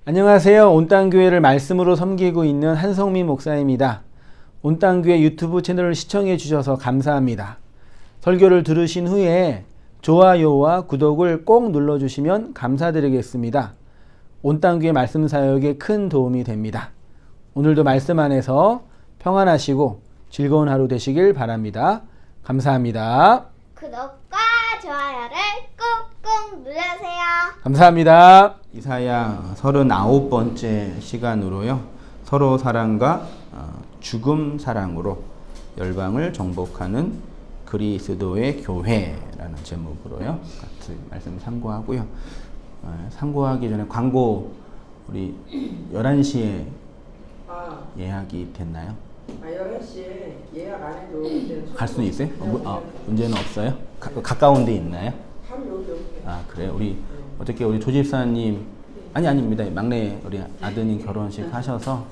안녕하세요. 온땅교회를 말씀으로 섬기고 있는 한성민 목사입니다. 온땅교회 유튜브 채널을 시청해 주셔서 감사합니다. 설교를 들으신 후에 좋아요와 구독을 꼭 눌러주시면 감사드리겠습니다. 온땅교회 말씀 사역에 큰 도움이 됩니다. 오늘도 말씀 안에서 평안하시고 즐거운 하루 되시길 바랍니다. 감사합니다. 구독과 좋아요를 꾹꾹 눌러주세요. 감사합니다. 이사야 39번째 시간으로요. 서로 사랑과 죽음 사랑으로 열방을 정복하는 그리스도의 교회라는 제목으로요. 같이 말씀 참고하고요. 참고하기 전에 광고 우리 11시에 예약이 됐나요? 11시에 예약 안 해도 갈 수는 있어요? 문제는 없어요? 가까운 데 있나요? 바로 여기. 그래요? 우리 어저께 우리 조집사님 아닙니다. 막내 우리 아드님 결혼식 하셔서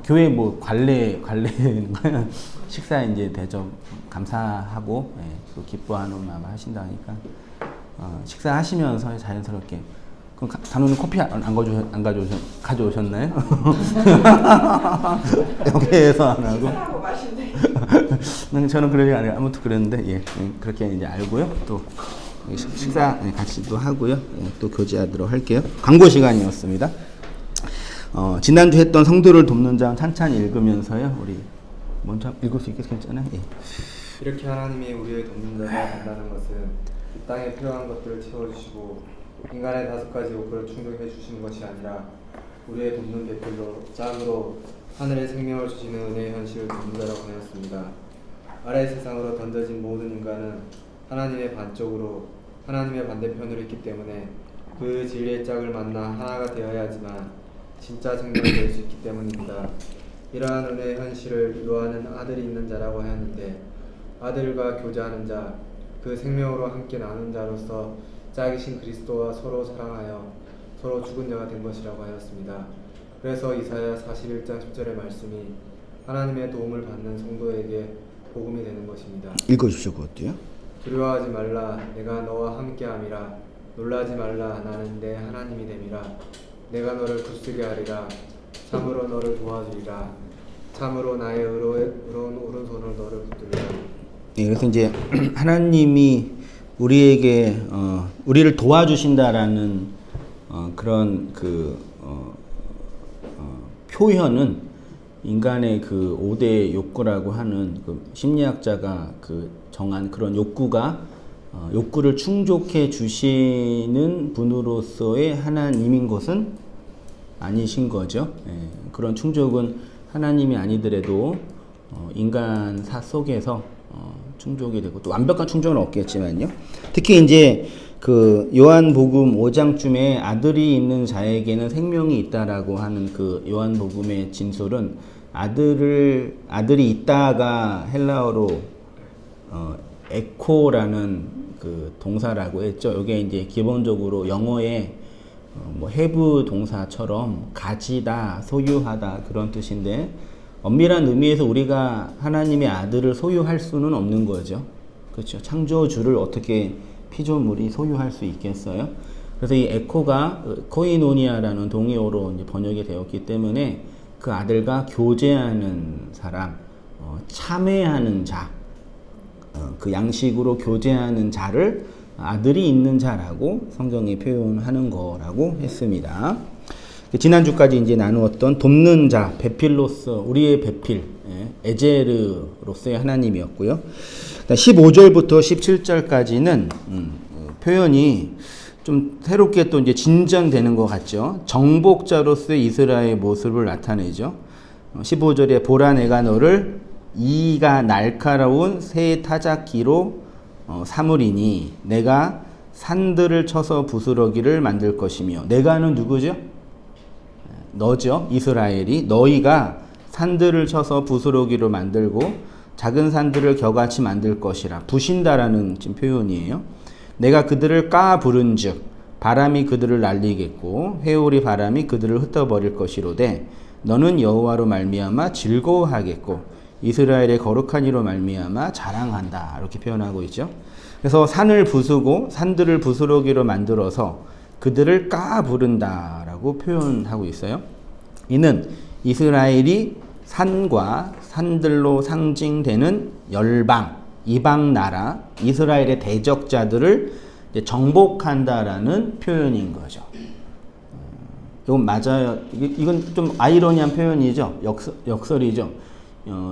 교회 뭐 관례 식사 이제 대접 감사하고 또 기뻐하는 마음 하신다니까 식사하시면서 자연스럽게 그럼 단호는 커피 안 가져오셨나요? 여기에서 안 하고 저는 그러지 않아요. 아무튼 그랬는데 그렇게 이제 알고요. 또 식사 같이 또 하고요. 또 교제하도록 할게요. 광고 시간이었습니다. 지난주 했던 성도를 돕는 장 찬찬히 읽으면서요. 우리 먼저 읽을 수 있겠어요? 괜찮아요? 이렇게 하나님이 우리의 돕는 자가 된다는 것은 이 땅에 필요한 것들을 채워주시고 인간의 5가지 욕구를 충족해 주시는 것이 아니라 우리의 돕는 배필로 짝으로 하늘의 생명을 주시는 은혜의 현실을 돕는 자라고 하였습니다. 아래 세상으로 던져진 모든 인간은 하나님의 하나님의 반대편으로 있기 때문에 그 진리의 짝을 만나 하나가 되어야지만 진짜 생명이 될 수 있기 때문입니다. 이러한 은혜의 현실을 이루어하는 아들이 있는 자라고 하였는데 아들과 교제하는 자, 그 생명으로 함께 나눈 자로서 짝이신 그리스도와 서로 사랑하여 서로 죽은 자가 된 것이라고 하였습니다. 그래서 이사야 41장 10절의 말씀이 하나님의 도움을 받는 성도에게 복음이 되는 것입니다. 읽어주시오. 그것도요. 두려워하지 말라, 내가 너와 함께함이라. 놀라지 말라, 나는 내 하나님이 됨이라. 내가 너를 굳세게 하리라. 참으로 너를 도와주리라. 참으로 나의 의로운 오른손을 너를 붙들리라. 그래서 이제 하나님이 우리에게 우리를 도와주신다라는 그런 표현은 인간의 그 5대 욕구라고 하는 그 심리학자가 정한 그런 욕구를 충족해 주시는 분으로서의 하나님인 것은 아니신 거죠. 그런 충족은 하나님이 아니더라도 인간사 속에서 충족이 되고 또 완벽한 충족은 없겠지만요. 특히 이제 그 요한복음 5장쯤에 아들이 있는 자에게는 생명이 있다라고 하는 그 요한복음의 진술은 아들이 있다가 헬라어로 에코라는 그 동사라고 했죠. 이게 이제 기본적으로 영어의 뭐 have 동사처럼 가지다, 소유하다 그런 뜻인데 엄밀한 의미에서 우리가 하나님의 아들을 소유할 수는 없는 거죠. 그렇죠. 창조주를 어떻게 피조물이 소유할 수 있겠어요? 그래서 이 에코가 코이노니아라는 동의어로 이제 번역이 되었기 때문에 그 아들과 교제하는 사람, 참회하는 자, 그 양식으로 교제하는 자를 아들이 있는 자라고 성경이 표현하는 거라고 했습니다. 지난주까지 이제 나누었던 돕는 자, 베필로서, 우리의 베필, 에제르로서의 하나님이었고요. 15절부터 17절까지는 표현이 좀 새롭게 또 이제 진전되는 것 같죠. 정복자로서의 이스라엘의 모습을 나타내죠. 15절에 보라 내가 너를 이가 날카로운 새 타작기로 삼으리니 내가 산들을 쳐서 부스러기를 만들 것이며 내가는 누구죠? 너죠. 이스라엘이 너희가 산들을 쳐서 부스러기로 만들고 작은 산들을 겨같이 만들 것이라. 부신다라는 지금 표현이에요. 내가 그들을 까 부른즉 바람이 그들을 날리겠고 회오리 바람이 그들을 흩어버릴 것이로되 너는 여호와로 말미암아 즐거워하겠고 이스라엘의 거룩한 이로 말미암아 자랑한다. 이렇게 표현하고 있죠. 그래서 산을 부수고 산들을 부스러기로 만들어서 그들을 까 부른다라고 라고 표현하고 있어요. 이는 이스라엘이 산과 산들로 상징되는 열방, 이방 나라, 이스라엘의 대적자들을 이제 정복한다라는 표현인 거죠. 이건 맞아요. 이건 좀 아이러니한 표현이죠. 역설이죠.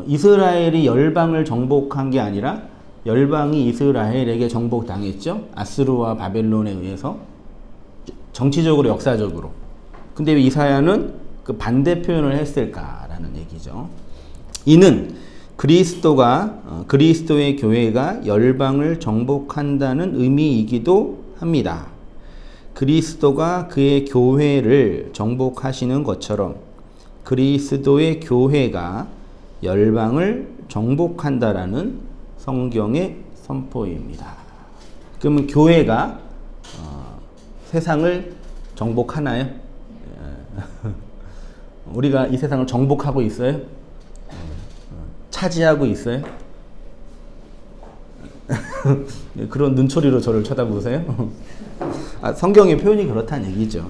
이스라엘이 열방을 정복한 게 아니라 열방이 이스라엘에게 정복당했죠. 아스루와 바벨론에 의해서. 정치적으로, 역사적으로. 근데 왜 이사야는 그 반대 표현을 했을까라는 얘기죠. 이는 그리스도의 교회가 열방을 정복한다는 의미이기도 합니다. 그리스도가 그의 교회를 정복하시는 것처럼 그리스도의 교회가 열방을 정복한다라는 성경의 선포입니다. 그러면 교회가 세상을 정복하나요? 우리가 이 세상을 정복하고 있어요? 차지하고 있어요? 그런 눈초리로 저를 쳐다보세요. 성경의 표현이 그렇다는 얘기죠.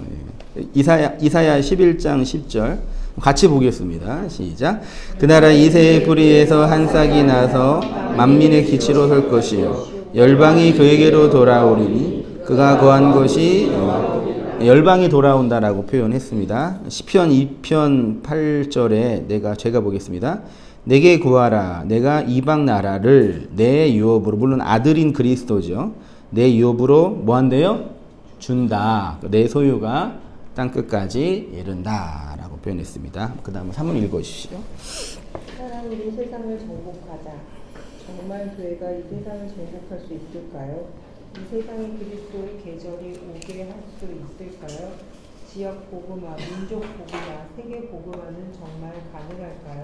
이사야 11장 10절 같이 보겠습니다. 시작. 그 나라 이새의 뿌리에서 한 싹이 나서 만민의 기치로 설 것이요 열방이 그에게로 돌아오리니 그가 거한 것이 열방이 돌아온다라고 표현했습니다. 시편 2편 8절에 제가 보겠습니다. 내게 구하라. 내가 이방 나라를 내 유업으로, 물론 아들인 그리스도죠. 내 유업으로 뭐 한대요? 준다. 내 소유가 땅끝까지 이른다라고 표현했습니다. 그 다음 3문 읽어주시죠. 하나님이 세상을 정복하자. 정말 교회가 이 세상을 정복할 수 있을까요? 이 세상에 그리스도의 계절이 오게 할 수 있을까요? 지역 복음화, 민족 복음화, 세계 복음화는 정말 가능할까요?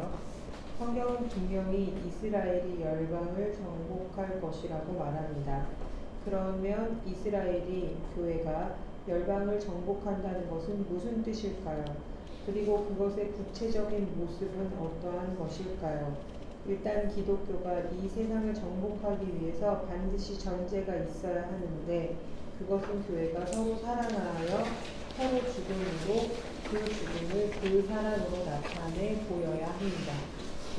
성경은 분명히 이스라엘이 열방을 정복할 것이라고 말합니다. 그러면 이스라엘이 교회가 열방을 정복한다는 것은 무슨 뜻일까요? 그리고 그것의 구체적인 모습은 어떠한 것일까요? 일단 기독교가 이 세상을 정복하기 위해서 반드시 전제가 있어야 하는데 그것은 교회가 서로 사랑하여 서로 죽음으로 그 죽음을 그 사랑으로 나타내 보여야 합니다.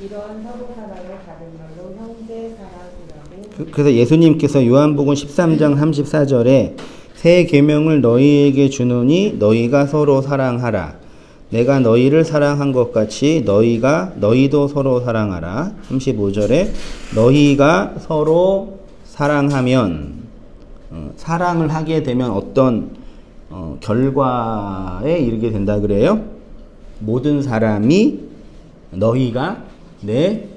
이러한 서로 사랑을 다른 말로 형제 사랑이라고. 그래서 예수님께서 요한복음 13장 34절에 새 계명을 너희에게 주노니 너희가 서로 사랑하라. 내가 너희를 사랑한 것 같이 너희도 서로 사랑하라. 35절에 너희가 서로 사랑하면 사랑을 하게 되면 어떤 결과에 이르게 된다 그래요? 모든 사람이 너희가 내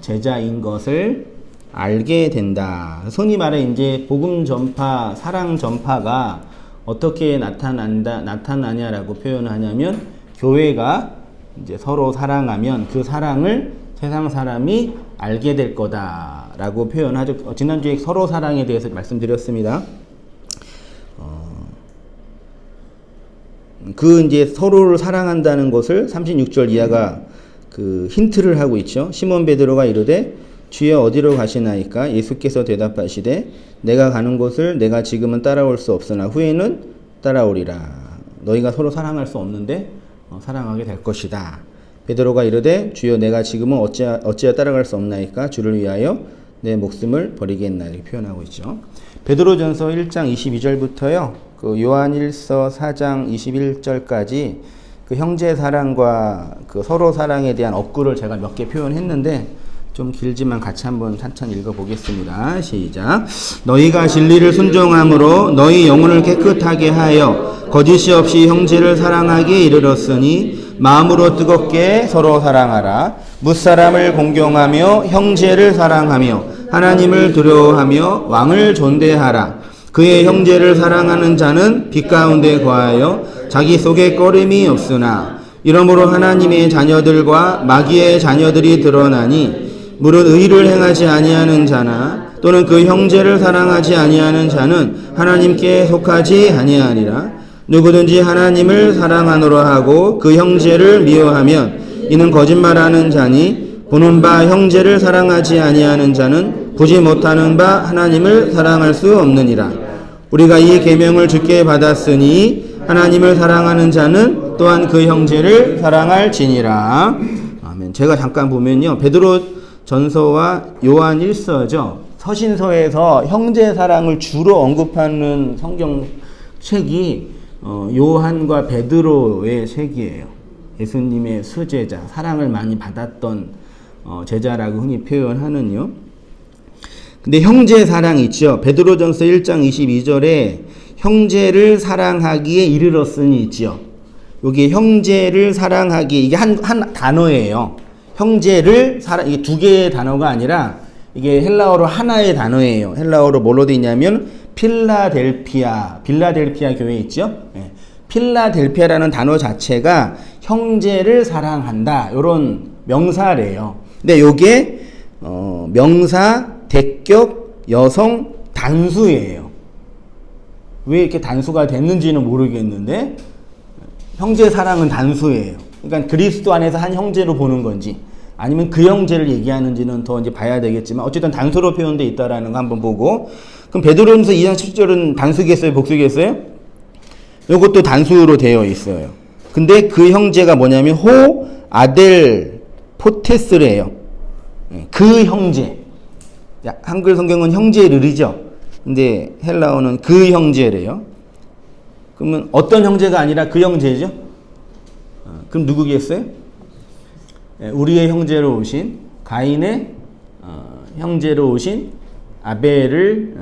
제자인 것을 알게 된다. 손이 말해 이제 복음 전파, 사랑 전파가 어떻게 나타나냐라고 표현하냐면 교회가 이제 서로 사랑하면 그 사랑을 세상 사람이 알게 될 거다라고 표현하죠. 지난주에 서로 사랑에 대해서 말씀드렸습니다. 그 이제 서로를 사랑한다는 것을 36절 이하가 그 힌트를 하고 있죠. 시몬 베드로가 이르되 주여 어디로 가시나이까? 예수께서 대답하시되 내가 가는 곳을 내가 지금은 따라올 수 없으나 후에는 따라오리라. 너희가 서로 사랑할 수 없는데 사랑하게 될 것이다. 베드로가 이르되 주여 내가 지금은 어찌하여 따라갈 수 없나이까? 주를 위하여 내 목숨을 버리겠나. 이렇게 표현하고 있죠. 베드로전서 1장 22절부터요. 그 요한일서 4장 21절까지 그 형제 사랑과 그 서로 사랑에 대한 업구를 제가 몇 개 표현했는데 좀 길지만 같이 한번 찬찬히 읽어보겠습니다. 시작. 너희가 진리를 순종함으로 너희 영혼을 깨끗하게 하여 거짓이 없이 형제를 사랑하기에 이르렀으니 마음으로 뜨겁게 서로 사랑하라. 뭇사람을 공경하며 형제를 사랑하며 하나님을 두려워하며 왕을 존대하라. 그의 형제를 사랑하는 자는 빛 가운데 거하여 자기 속에 꺼림이 없으나 이러므로 하나님의 자녀들과 마귀의 자녀들이 드러나니 무릇 의를 행하지 아니하는 자나 또는 그 형제를 사랑하지 아니하는 자는 하나님께 속하지 아니하리라. 누구든지 하나님을 사랑하노라 하고 그 형제를 미워하면 이는 거짓말하는 자니 보는 바 형제를 사랑하지 아니하는 자는 보지 못하는 바 하나님을 사랑할 수 없느니라. 우리가 이 계명을 주께 받았으니 하나님을 사랑하는 자는 또한 그 형제를 사랑할지니라. 아멘. 제가 잠깐 보면요. 베드로 전서와 요한 1서죠. 서신서에서 형제 사랑을 주로 언급하는 성경 책이 요한과 베드로의 책이에요. 예수님의 수제자, 사랑을 많이 받았던 제자라고 흔히 표현하는요. 근데 형제 사랑이 있죠. 베드로전서 1장 22절에 형제를 사랑하기에 이르렀으니 있지요. 여기 형제를 사랑하기에 이게 한 단어예요. 형제를 이게 두 개의 단어가 아니라 이게 헬라어로 하나의 단어예요. 헬라어로 뭘로 돼 있냐면 빌라델피아 교회 있죠? 네. 필라델피아라는 단어 자체가 형제를 사랑한다. 이런 명사래요. 근데 요게 명사, 대격, 여성, 단수예요. 왜 이렇게 단수가 됐는지는 모르겠는데 형제 사랑은 단수예요. 그러니까 그리스도 안에서 한 형제로 보는 건지 아니면 그 형제를 얘기하는지는 더 이제 봐야 되겠지만 어쨌든 단수로 표현되어 있다라는 거 한번 보고 그럼 베드로전서 2장 10절은 단수겠어요? 복수겠어요? 이것도 단수로 되어 있어요. 근데 그 형제가 뭐냐면 호 아델 포테스래요. 그 형제. 한글 성경은 형제를이죠. 근데 헬라어는 그 형제래요. 그러면 어떤 형제가 아니라 그 형제죠? 그럼 누구겠어요? 우리의 형제로 오신 가인의 형제로 오신 아벨을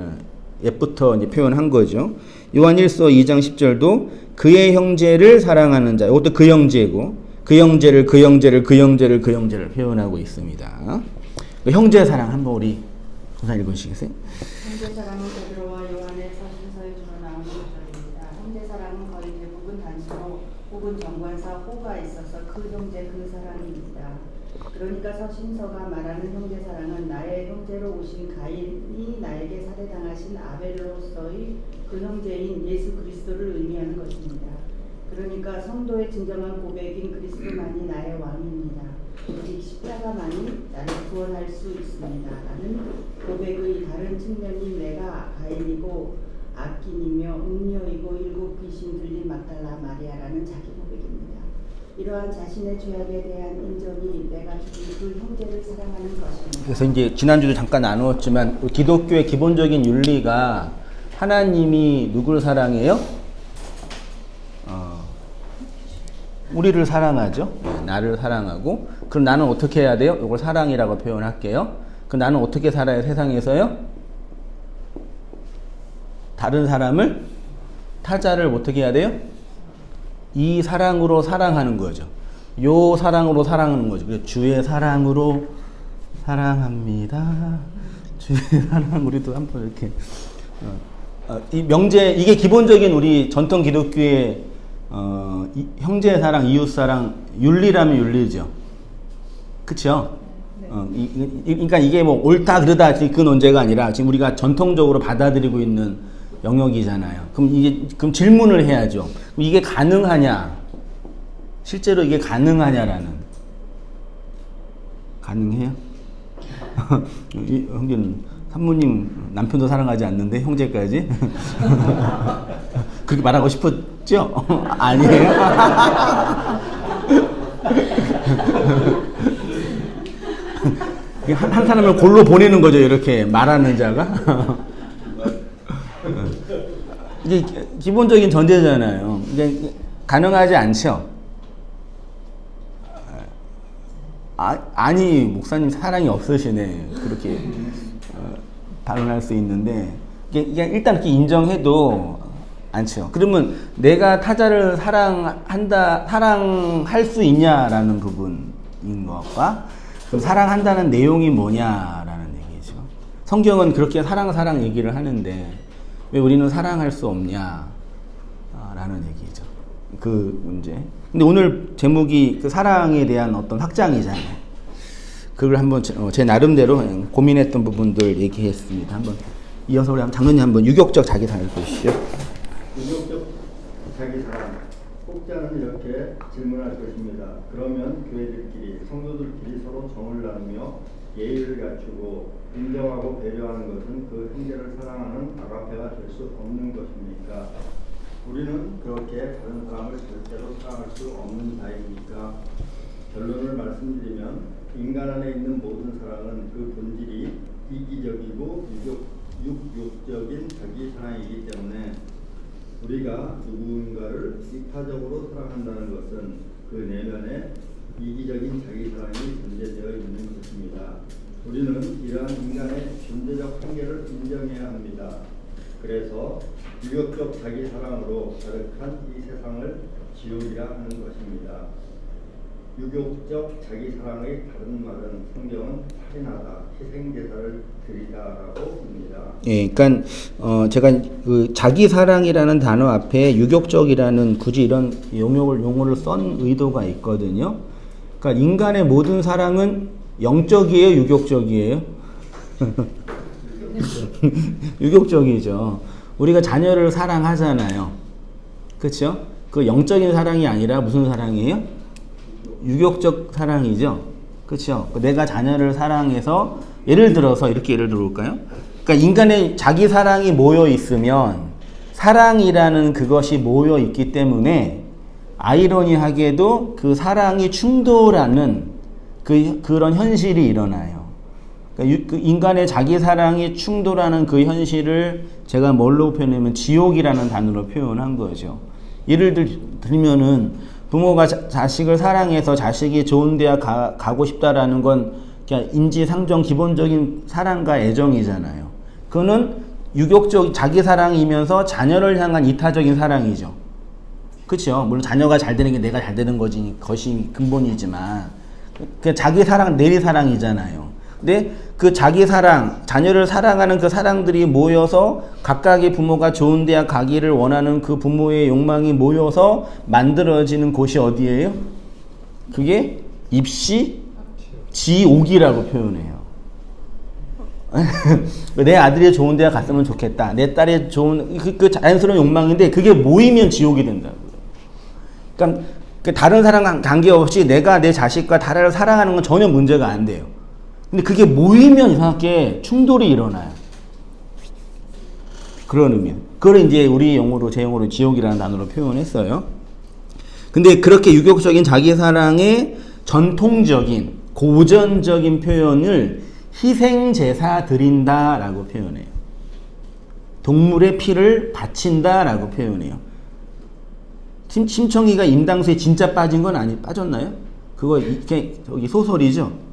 옛부터 이제 표현한 거죠. 요한 1서 2장 10절도 그의 형제를 사랑하는 자. 이것도 그 형제고 그 형제를 표현하고 있습니다. 형제 사랑 한번 우리 조사 읽으시겠어요? 형제 사랑은 베드로와 요한의 서신서에 주로 나오는 구절입니다. 형제 사랑은 거의 대부분 단수로 혹은 정관사 호가 있어서 그 형제 그 사랑입니다. 그러니까 서신서가 말하는 형제 사랑은 나의 형제로 오신 가인이 나에게 살해당하신 아벨로서의 그 형제인 예수 그리스도를 의미하는 것입니다. 그러니까 성도의 진정한 고백인 그리스도만이 나의 왕입니다. 오직 십자가만이 나를 구원할 수 있습니다. 라는 고백의 다른 측면이 내가 가인이고 악인이며 음녀이고 일곱 귀신 들린 막달라 마리아라는 자기 고백입니다. 이러한 자신의 죄악에 대한 인정이 내가 죽인 그 형제를 사랑하는 것입니다. 그래서 이제 지난주도 잠깐 나누었지만 기독교의 기본적인 윤리가 하나님이 누구를 사랑해요? 우리를 사랑하죠. 나를 사랑하고 그럼 나는 어떻게 해야 돼요? 이걸 사랑이라고 표현할게요. 그럼 나는 어떻게 살아야 세상에서요? 다른 사람을 타자를 어떻게 해야 돼요? 이 사랑으로 사랑하는 거죠. 요 사랑으로 사랑하는 거죠. 그래서 주의 사랑으로 사랑합니다. 주의 사랑 우리도 한번 이렇게 이 명제 이게 기본적인 우리 전통 기독교의 형제 사랑, 이웃 사랑 윤리라면 윤리죠. 그렇죠? 그러니까 이게 뭐 옳다 그르다 그 논제가 아니라 지금 우리가 전통적으로 받아들이고 있는 영역이잖아요. 그럼 질문을 해야죠. 그럼 이게 가능하냐? 실제로 이게 가능하냐라는. 가능해요? 형제는 사모님 남편도 사랑하지 않는데 형제까지? 그렇게 말하고 싶었죠? 아니에요? 한 사람을 골로 보내는 거죠, 이렇게 말하는 자가. 이게 기본적인 전제잖아요. 이게 가능하지 않죠? 아니, 목사님 사랑이 없으시네. 그렇게 발언할 수 있는데, 이게 일단 이렇게 인정해도 않죠. 그러면 내가 타자를 사랑할 수 있냐라는 부분인 것과, 그럼 사랑한다는 내용이 뭐냐라는 얘기죠. 성경은 그렇게 사랑 얘기를 하는데, 왜 우리는 사랑할 수 없냐라는 얘기죠. 그 문제. 근데 오늘 제목이 그 사랑에 대한 어떤 확장이잖아요. 그걸 한번 제 나름대로 고민했던 부분들 얘기했습니다. 한번 이어서 우리 장로님 한번 유격적 자기 사랑을 보시죠. 유격적 자기 사랑. 혹자는 이렇게 질문할 것입니다. 그러면 교회들끼리, 성도들끼리 서로 정을 나누며 예의를 갖추고 인정하고 배려하는 것은 그 형제를 사랑하는 아가페가 될 수 없는 것입니까? 우리는 그렇게 다른 사람을 절대로 사랑할 수 없는 자입니까? 결론을 말씀드리면 인간 안에 있는 모든 사랑은 그 본질이 이기적이고 육욕적인 자기 사랑이기 때문에 우리가 누군가를 이타적으로 사랑한다는 것은 그 내면에 이기적인 자기 사랑이 존재되어 있는 것입니다. 우리는 이러한 인간의 존재적 한계를 인정해야 합니다. 그래서 유격적 자기 사랑으로 가득한 이 세상을 지옥이라 하는 것입니다. 유격적 자기 사랑의 다른 말은 성경은 살인하다, 희생제사를 드리다라고 합니다. 예, 그러니까 제가 그 자기 사랑이라는 단어 앞에 유격적이라는 굳이 이런 용어를 쓴 의도가 있거든요. 그러니까 인간의 모든 사랑은 영적이에요, 유격적이에요? 유격적이죠. 우리가 자녀를 사랑하잖아요. 그렇죠? 그 영적인 사랑이 아니라 무슨 사랑이에요? 유격적 사랑이죠. 그렇죠? 내가 자녀를 사랑해서 예를 들어서 이렇게 예를 들어볼까요? 그러니까 인간의 자기 사랑이 모여 있으면 사랑이라는 그것이 모여 있기 때문에 아이러니하게도 그 사랑이 충돌하는 그런 현실이 일어나요. 그러니까 그 인간의 자기 사랑이 충돌하는 그 현실을 제가 뭘로 표현하면 지옥이라는 단어로 표현한 거죠. 예를 들면은 부모가 자식을 사랑해서 자식이 좋은 대학 가고 싶다라는 건 그냥 인지상정 기본적인 사랑과 애정이잖아요. 그거는 유격적 자기 사랑이면서 자녀를 향한 이타적인 사랑이죠. 그렇죠? 물론 자녀가 잘 되는 게 내가 잘 되는 것이 근본이지만 그 자기 사랑, 내리 사랑이잖아요. 근데 그 자기 사랑, 자녀를 사랑하는 그 사랑들이 모여서 각각의 부모가 좋은 대학 가기를 원하는 그 부모의 욕망이 모여서 만들어지는 곳이 어디예요? 그게 입시 지옥이라고 표현해요. 내 아들이 좋은 대학 갔으면 좋겠다. 내 딸이 좋은 그 자연스러운 욕망인데 그게 모이면 지옥이 된다고요. 그러니까 다른 사람 관계없이 내가 내 자식과 다른 사랑하는 건 전혀 문제가 안 돼요. 근데 그게 모이면 이상하게 충돌이 일어나요. 그런 의미. 그걸 이제 우리 용어로, 제 용어로 지옥이라는 단어로 표현했어요. 근데 그렇게 유격적인 자기 사랑의 전통적인, 고전적인 표현을 희생제사 드린다라고 표현해요. 동물의 피를 바친다라고 표현해요. 심청이가 임당수에 진짜 빠진 건 빠졌나요? 그거 저기 소설이죠.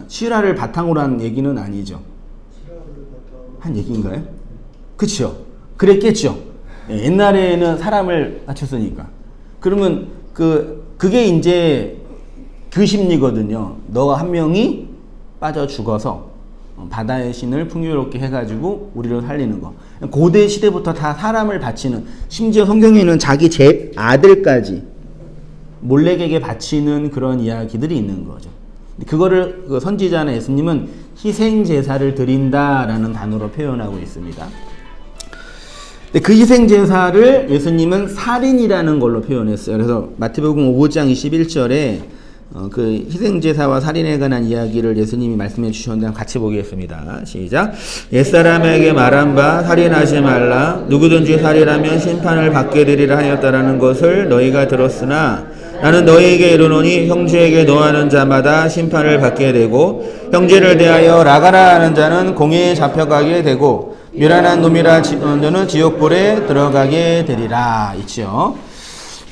실화를 바탕으로 한 얘기는 아니죠. 한 얘기인가요? 그쵸? 그랬겠죠. 옛날에는 사람을 바쳤으니까. 그러면 그게 이제 그 심리거든요. 너가 한 명이 빠져 죽어서 바다의 신을 풍요롭게 해가지고 우리를 살리는 거. 고대 시대부터 다 사람을 바치는, 심지어 성경에는 자기 제 아들까지 몰렉에게 바치는 그런 이야기들이 있는 거죠. 그거를 선지자나 예수님은 희생제사를 드린다라는 단어로 표현하고 있습니다. 그 희생제사를 예수님은 살인이라는 걸로 표현했어요. 그래서 마태복음 5장 21절에 그 희생제사와 살인에 관한 이야기를 예수님이 말씀해 주셨는데 같이 보겠습니다. 시작. 옛사람에게 말한 바 살인하지 말라. 누구든지 살인하면 심판을 받게 되리라 하였다라는 것을 너희가 들었으나 나는 너희에게 이르노니 형제에게 노하는 자마다 심판을 받게 되고 형제를 대하여 라가라 하는 자는 공회에 잡혀가게 되고 멸한한 놈이라 너는 지옥불에 들어가게 되리라. 있죠.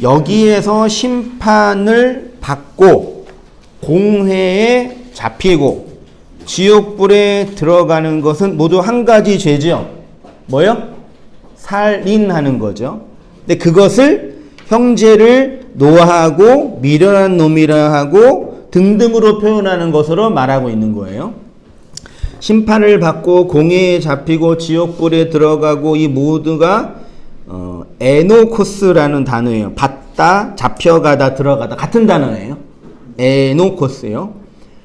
여기에서 심판을 받고 공회에 잡히고 지옥불에 들어가는 것은 모두 한 가지 죄죠. 뭐요? 살인하는 거죠. 근데 그것을 형제를 노하고 미련한 놈이라 하고 등등으로 표현하는 것으로 말하고 있는 거예요. 심판을 받고 공회에 잡히고 지옥불에 들어가고 이 모두가 에노코스라는 단어예요. 받다, 잡혀가다, 들어가다 같은 단어예요. 에노코스요.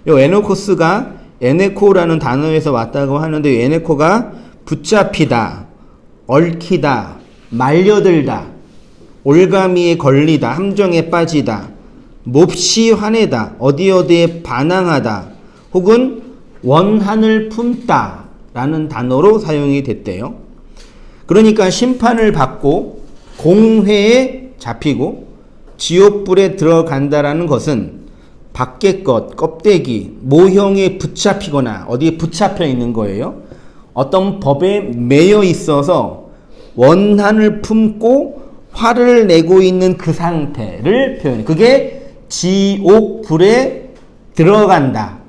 이 에노코스가 에네코라는 단어에서 왔다고 하는데 이 에네코가 붙잡히다, 얽히다, 말려들다, 올가미에 걸리다, 함정에 빠지다, 몹시 화내다, 어디어디에 반항하다, 혹은 원한을 품다 라는 단어로 사용이 됐대요. 그러니까 심판을 받고 공회에 잡히고 지옥불에 들어간다라는 것은 밖의 것, 껍데기, 모형에 붙잡히거나 어디에 붙잡혀 있는 거예요. 어떤 법에 매여 있어서 원한을 품고 화를 내고 있는 그 상태를 표현해. 그게 지옥불에 들어간다.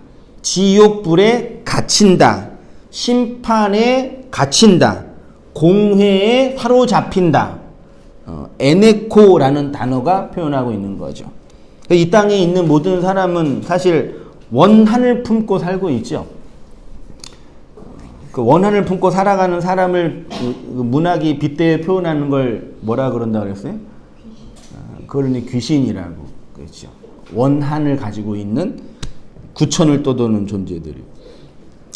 지옥불에 갇힌다. 심판에 갇힌다. 공회에 사로잡힌다. 에네코라는 단어가 표현하고 있는 거죠. 이 땅에 있는 모든 사람은 사실 원한을 품고 살고 있죠. 그 원한을 품고 살아가는 사람을 그 문학이 빗대어 표현하는 걸 뭐라 그런다 그랬어요? 그걸 귀신이라고 그랬죠. 원한을 가지고 있는 구천을 떠도는 존재들이.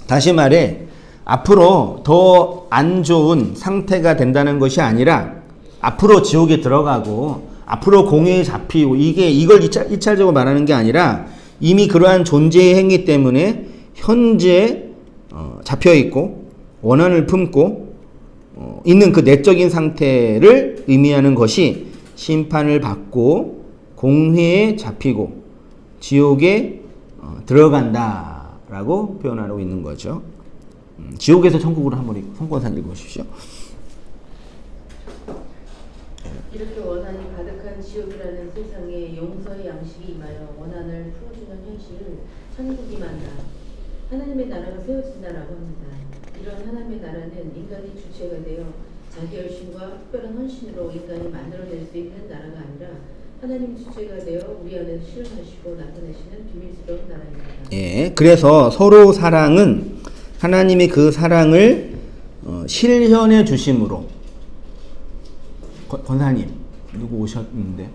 다시 말해 앞으로 더 안 좋은 상태가 된다는 것이 아니라 앞으로 지옥에 들어가고 앞으로 공회에 잡히고 이걸 1차적으로 말하는 게 아니라 이미 그러한 존재의 행위 때문에 현재 잡혀있고 원한을 품고 있는 그 내적인 상태를 의미하는 것이 심판을 받고 공회에 잡히고 지옥에 들어간다라고 표현하고 있는 거죠. 지옥에서 천국으로 한번 성권산 읽어보십시오. 이렇게 원한이 가득한 지옥이라는 세상에 용서의 양식이 임하여 원한을 풀어주는 현실을 천국이 만다. 하나님의 나라가 세워진다라고 합니다. 이런 하나님의 나라는 인간이 주체가 되어 자기 열심과 특별한 헌신으로 인간이 만들어낼 수 있는 나라가 아니라 하나님 주체가 되어 우리 안에 실현하시고 나타내시는 비밀스러운 나라입니다. 예, 그래서 서로 사랑은 하나님이 그 사랑을 실현해 주심으로. 권사님 누구 오셨는데?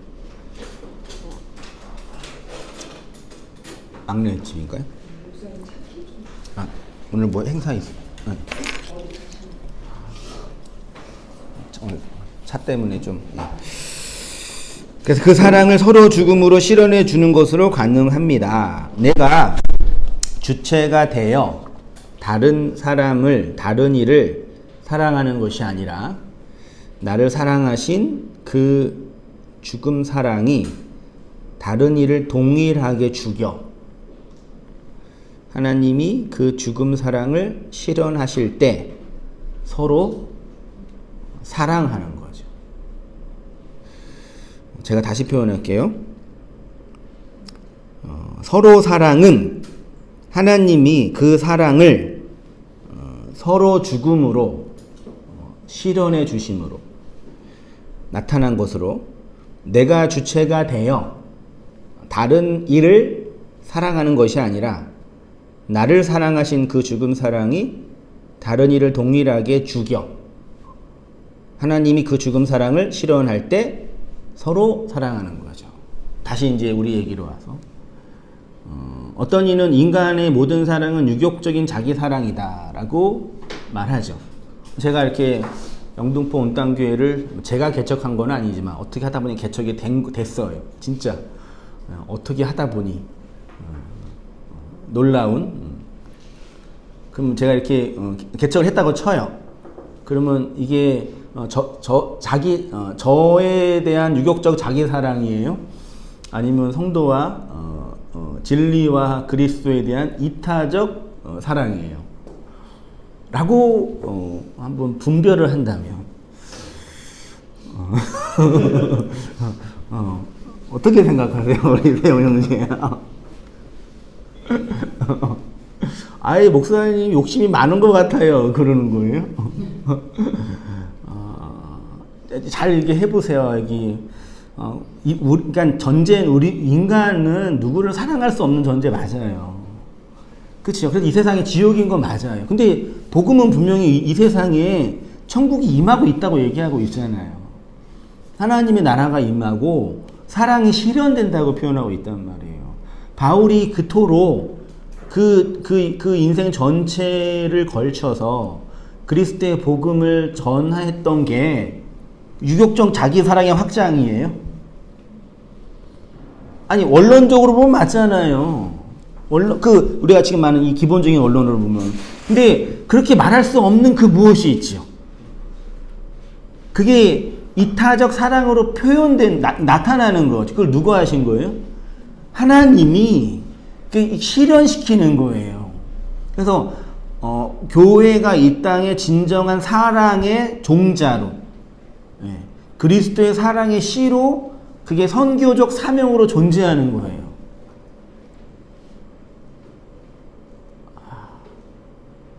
막내 집인가요? 아, 오늘 뭐 행사 있어? 네. 오늘 차 때문에 좀. 예. 그래서 그 사랑을 서로 죽음으로 실현해 주는 것으로 가능합니다. 내가 주체가 되어 다른 사람을, 다른 일을 사랑하는 것이 아니라 나를 사랑하신 그 죽음 사랑이 다른 이를 동일하게 죽여 하나님이 그 죽음 사랑을 실현하실 때 서로 사랑하는 거죠. 제가 다시 표현할게요. 서로 사랑은 하나님이 그 사랑을 서로 죽음으로 실현해 주심으로 나타난 것으로 내가 주체가 되어 다른 이를 사랑하는 것이 아니라 나를 사랑하신 그 죽음 사랑이 다른 이를 동일하게 죽여 하나님이 그 죽음 사랑을 실현할 때 서로 사랑하는 거죠. 다시 이제 우리 얘기로 와서 어떤 이는 인간의 모든 사랑은 유격적인 자기 사랑이다 라고 말하죠. 제가 이렇게 영등포 온땅교회를 제가 개척한 건 아니지만 어떻게 하다 보니 개척이 됐어요. 진짜 어떻게 하다 보니 놀라운. 그럼 제가 이렇게 개척을 했다고 쳐요. 그러면 이게 저에 대한 유격적 자기 사랑이에요? 아니면 성도와 진리와 그리스도에 대한 이타적 사랑이에요? 라고 한번 분별을 한다면 어떻게 생각하세요, 우리 배우 형제? 아예 목사님 욕심이 많은 것 같아요. 그러는 거예요. 잘 이렇게 해보세요. 여기 그러니까 우리 인간은 누구를 사랑할 수 없는 존재 맞아요. 그렇죠. 그래서 이 세상이 지옥인 건 맞아요. 근데 복음은 분명히 이 세상에 천국이 임하고 있다고 얘기하고 있잖아요. 하나님의 나라가 임하고 사랑이 실현된다고 표현하고 있단 말이에요. 바울이 그토록 그 인생 전체를 걸쳐서 그리스도의 복음을 전했던 게 유격적 자기 사랑의 확장이에요? 아니, 원론적으로 보면 맞잖아요. 우리가 지금 말하는 이 기본적인 원론으로 보면. 근데 그렇게 말할 수 없는 그 무엇이 있지요? 그게 이타적 사랑으로 표현된 나타나는 거죠. 그걸 누가 하신 거예요? 하나님이 실현시키는 거예요. 그래서 교회가 이 땅의 진정한 사랑의 종자로, 그리스도의 사랑의 씨로 그게 선교적 사명으로 존재하는 거예요.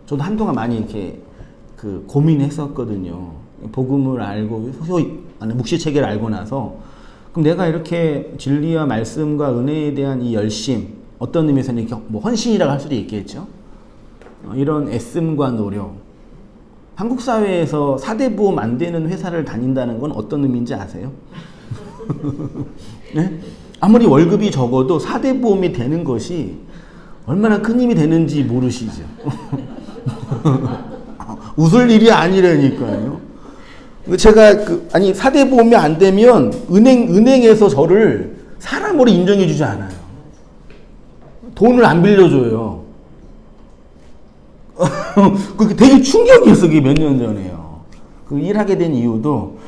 저도 한동안 많이 이렇게 고민했었거든요. 복음을 알고 묵시 체계를 알고 나서 그럼 내가 이렇게 진리와 말씀과 은혜에 대한 이 열심, 어떤 의미에서는 이렇게 뭐 헌신이라고 할 수도 있겠죠. 이런 애씀과 노력. 한국 사회에서 4대 보험 안 되는 회사를 다닌다는 건 어떤 의미인지 아세요? 네? 아무리 월급이 적어도 4대 보험이 되는 것이 얼마나 큰 힘이 되는지 모르시죠. 웃을 일이 아니라니까요. 제가 4대 보험이 안 되면 은행에서 저를 사람으로 인정해 주지 않아요. 돈을 안 빌려줘요. 그게 되게 충격이었어. 그게 몇 년 전에요. 그 일하게 된 이유도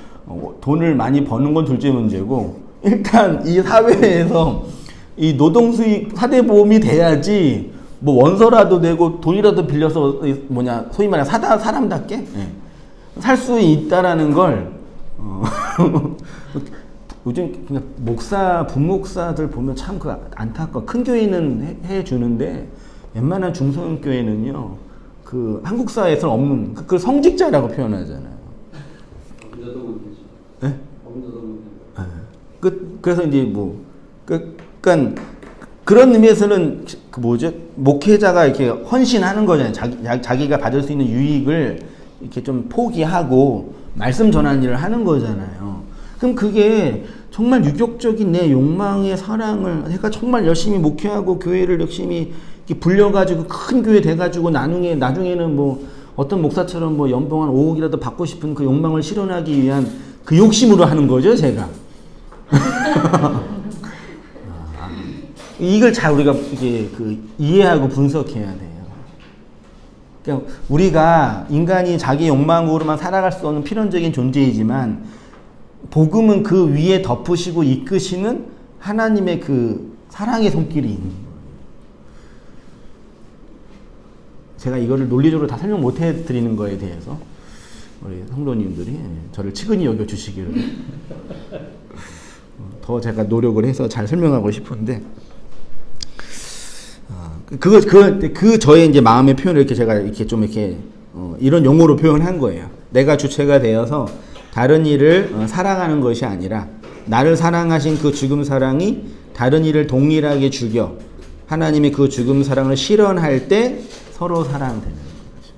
돈을 많이 버는 건 둘째 문제고, 일단 이 사회에서 이 노동수익 4대 보험이 돼야지 뭐 원서라도 내고 돈이라도 빌려서 소위 말해 사람답게 살 수 있다라는 걸 요즘 그냥 부목사들 보면 참 안타까워. 큰 교회는 해주는데 웬만한 중소형 교회는요, 한국 사회에서 없는 그 성직자라고 표현하잖아요. 범죄도 문제죠. 네? 범죄도 문제. 그래서 이제 그러니까 그런 의미에서는 목회자가 이렇게 헌신하는 거잖아요. 자기가 받을 수 있는 유익을 이렇게 좀 포기하고 말씀 전하는 일을 하는 거잖아요. 그럼 그게 정말 유격적인 내 욕망의 사랑을, 내가 정말 열심히 목회하고 교회를 열심히 이렇게 불려가지고 큰 교회 돼가지고 나중에는 뭐 어떤 목사처럼 뭐 연봉 한 5억이라도 받고 싶은 그 욕망을 실현하기 위한 그 욕심으로 하는 거죠, 제가. 이걸 잘 우리가 이게 이해하고 분석해야 돼요. 그러니까 우리가 인간이 자기 욕망으로만 살아갈 수 없는 필연적인 존재이지만, 복음은 그 위에 덮으시고 이끄시는 하나님의 그 사랑의 손길이 있는 거예요. 제가 이거를 논리적으로 다 설명 못 해드리는 거에 대해서 우리 성도님들이 저를 측은히 여겨주시기를 더 제가 노력을 해서 잘 설명하고 싶은데, 저의 이제 마음의 표현을 이렇게 제가 이렇게 좀 이렇게 이런 용어로 표현한 거예요. 내가 주체가 되어서 다른 이를 사랑하는 것이 아니라 나를 사랑하신 그 죽음 사랑이 다른 이를 동일하게 죽여 하나님의 그 죽음 사랑을 실현할 때 서로 사랑되는 거죠.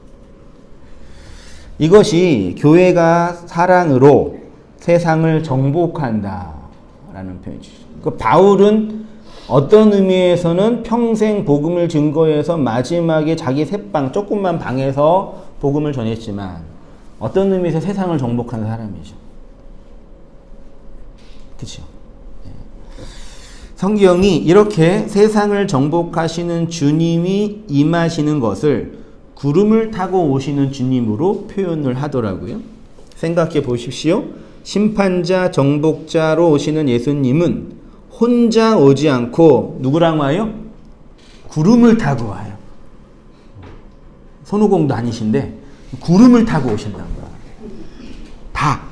이것이 교회가 사랑으로 세상을 정복한다라는 표현이죠. 바울은 어떤 의미에서는 평생 복음을 증거해서 마지막에 자기 새방 조금만 방에서 복음을 전했지만, 어떤 의미에서 세상을 정복한 사람이죠. 그렇죠? 성경이 이렇게 세상을 정복하시는 주님이 임하시는 것을 구름을 타고 오시는 주님으로 표현을 하더라고요. 생각해 보십시오. 심판자, 정복자로 오시는 예수님은 혼자 오지 않고 누구랑 와요? 구름을 타고 와요. 손오공도 아니신데 구름을 타고 오신단 말이에요. 다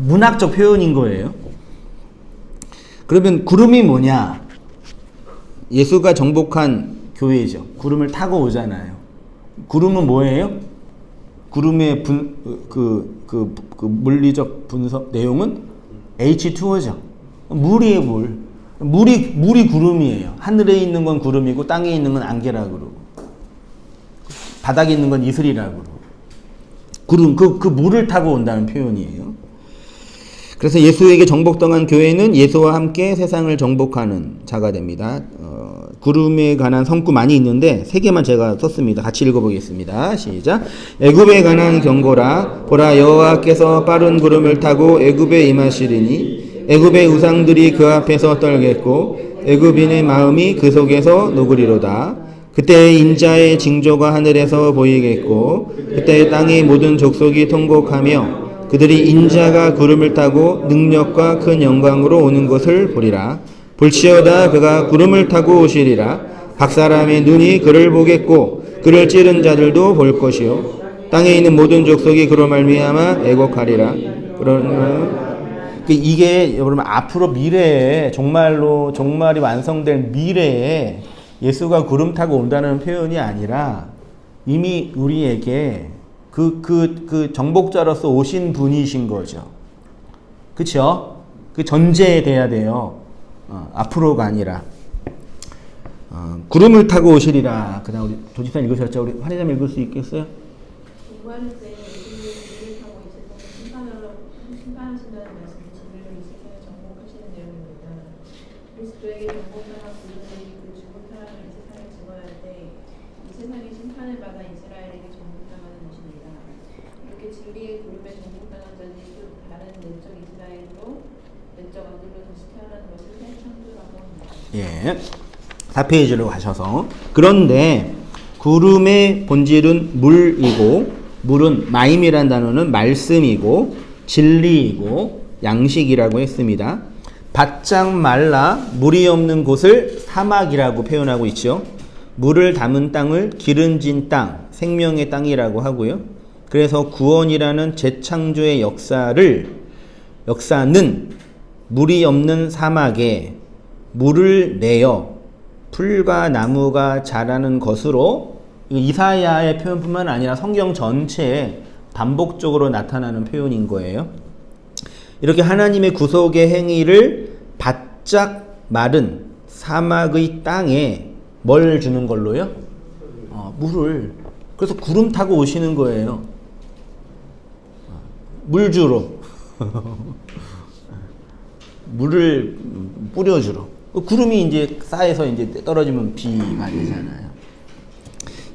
문학적 표현인 거예요. 그러면 구름이 뭐냐? 예수가 정복한 교회죠. 구름을 타고 오잖아요. 구름은 뭐예요? 구름의 물리적 분석 내용은 H2O죠. 물이에요, 물. 물이 구름이에요. 하늘에 있는 건 구름이고 땅에 있는 건 안개라고 그러고 바닥에 있는 건 이슬이라고 그러고. 구름, 그 물을 타고 온다는 표현이에요. 그래서 예수에게 정복당한 교회는 예수와 함께 세상을 정복하는 자가 됩니다. 구름에 관한 성구 많이 있는데 3개만 제가 썼습니다. 같이 읽어보겠습니다. 시작. 애굽에 관한 경고라. 보라, 여호와께서 빠른 구름을 타고 애굽에 임하시리니 애굽의 우상들이 그 앞에서 떨겠고 애굽인의 마음이 그 속에서 녹으리로다. 그때 인자의 징조가 하늘에서 보이겠고 그때 땅의 모든 족속이 통곡하며 그들이 인자가 구름을 타고 능력과 큰 영광으로 오는 것을 보리라. 볼지어다 그가 구름을 타고 오시리라. 각 사람의 눈이 그를 보겠고 그를 찌른 자들도 볼 것이요 땅에 있는 모든 족속이 그로 말미암아 애곡하리라. 그러나 이게 여러분 앞으로 미래에 종말이 완성될 미래에 예수가 구름 타고 온다는 표현이 아니라 이미 우리에게 그 정복자로서 오신 분이신 거죠. 그쵸? 그 전제에 돼야 돼요. 앞으로가 아니라. 구름을 타고 오시리라. 그 다음 우리 도지사 읽으셨죠? 우리 환희자매 읽을 수 있겠어요? 공부하는 때 예수님을 타고 이제 심판하신다는 말씀이 진리로 이 세상에 정복하시는 내용입니다. 그리스도에게 정복하나 구름이 그 죽은 사람을 이 세상에 증언할 때 이 세상이 심판을 받아 이스라엘에게 정복당하는 것입니다. 이렇게 진리의 구름에 정복당한 자들이 또 다른 내적 이스라엘로 내적 아들로 다시 태어나는 것을 새 창조라고 합니다. 예. 4페이지로 가셔서. 그런데 구름의 본질은 물이고 물은 마임이란 단어는 말씀이고 진리이고 양식이라고 했습니다. 바짝 말라 물이 없는 곳을 사막이라고 표현하고 있죠. 물을 담은 땅을 기름진 땅, 생명의 땅이라고 하고요. 그래서 구원이라는 재창조의 역사는 물이 없는 사막에 물을 내어 풀과 나무가 자라는 것으로 이사야의 표현뿐만 아니라 성경 전체에 반복적으로 나타나는 표현인 거예요. 이렇게 하나님의 구속의 행위를 바짝 마른 사막의 땅에 뭘 주는 걸로요? 물을. 그래서 구름 타고 오시는 거예요. 물주로. 물을 뿌려주러. 구름이 이제 쌓여서 이제 떨어지면 비가 되잖아요.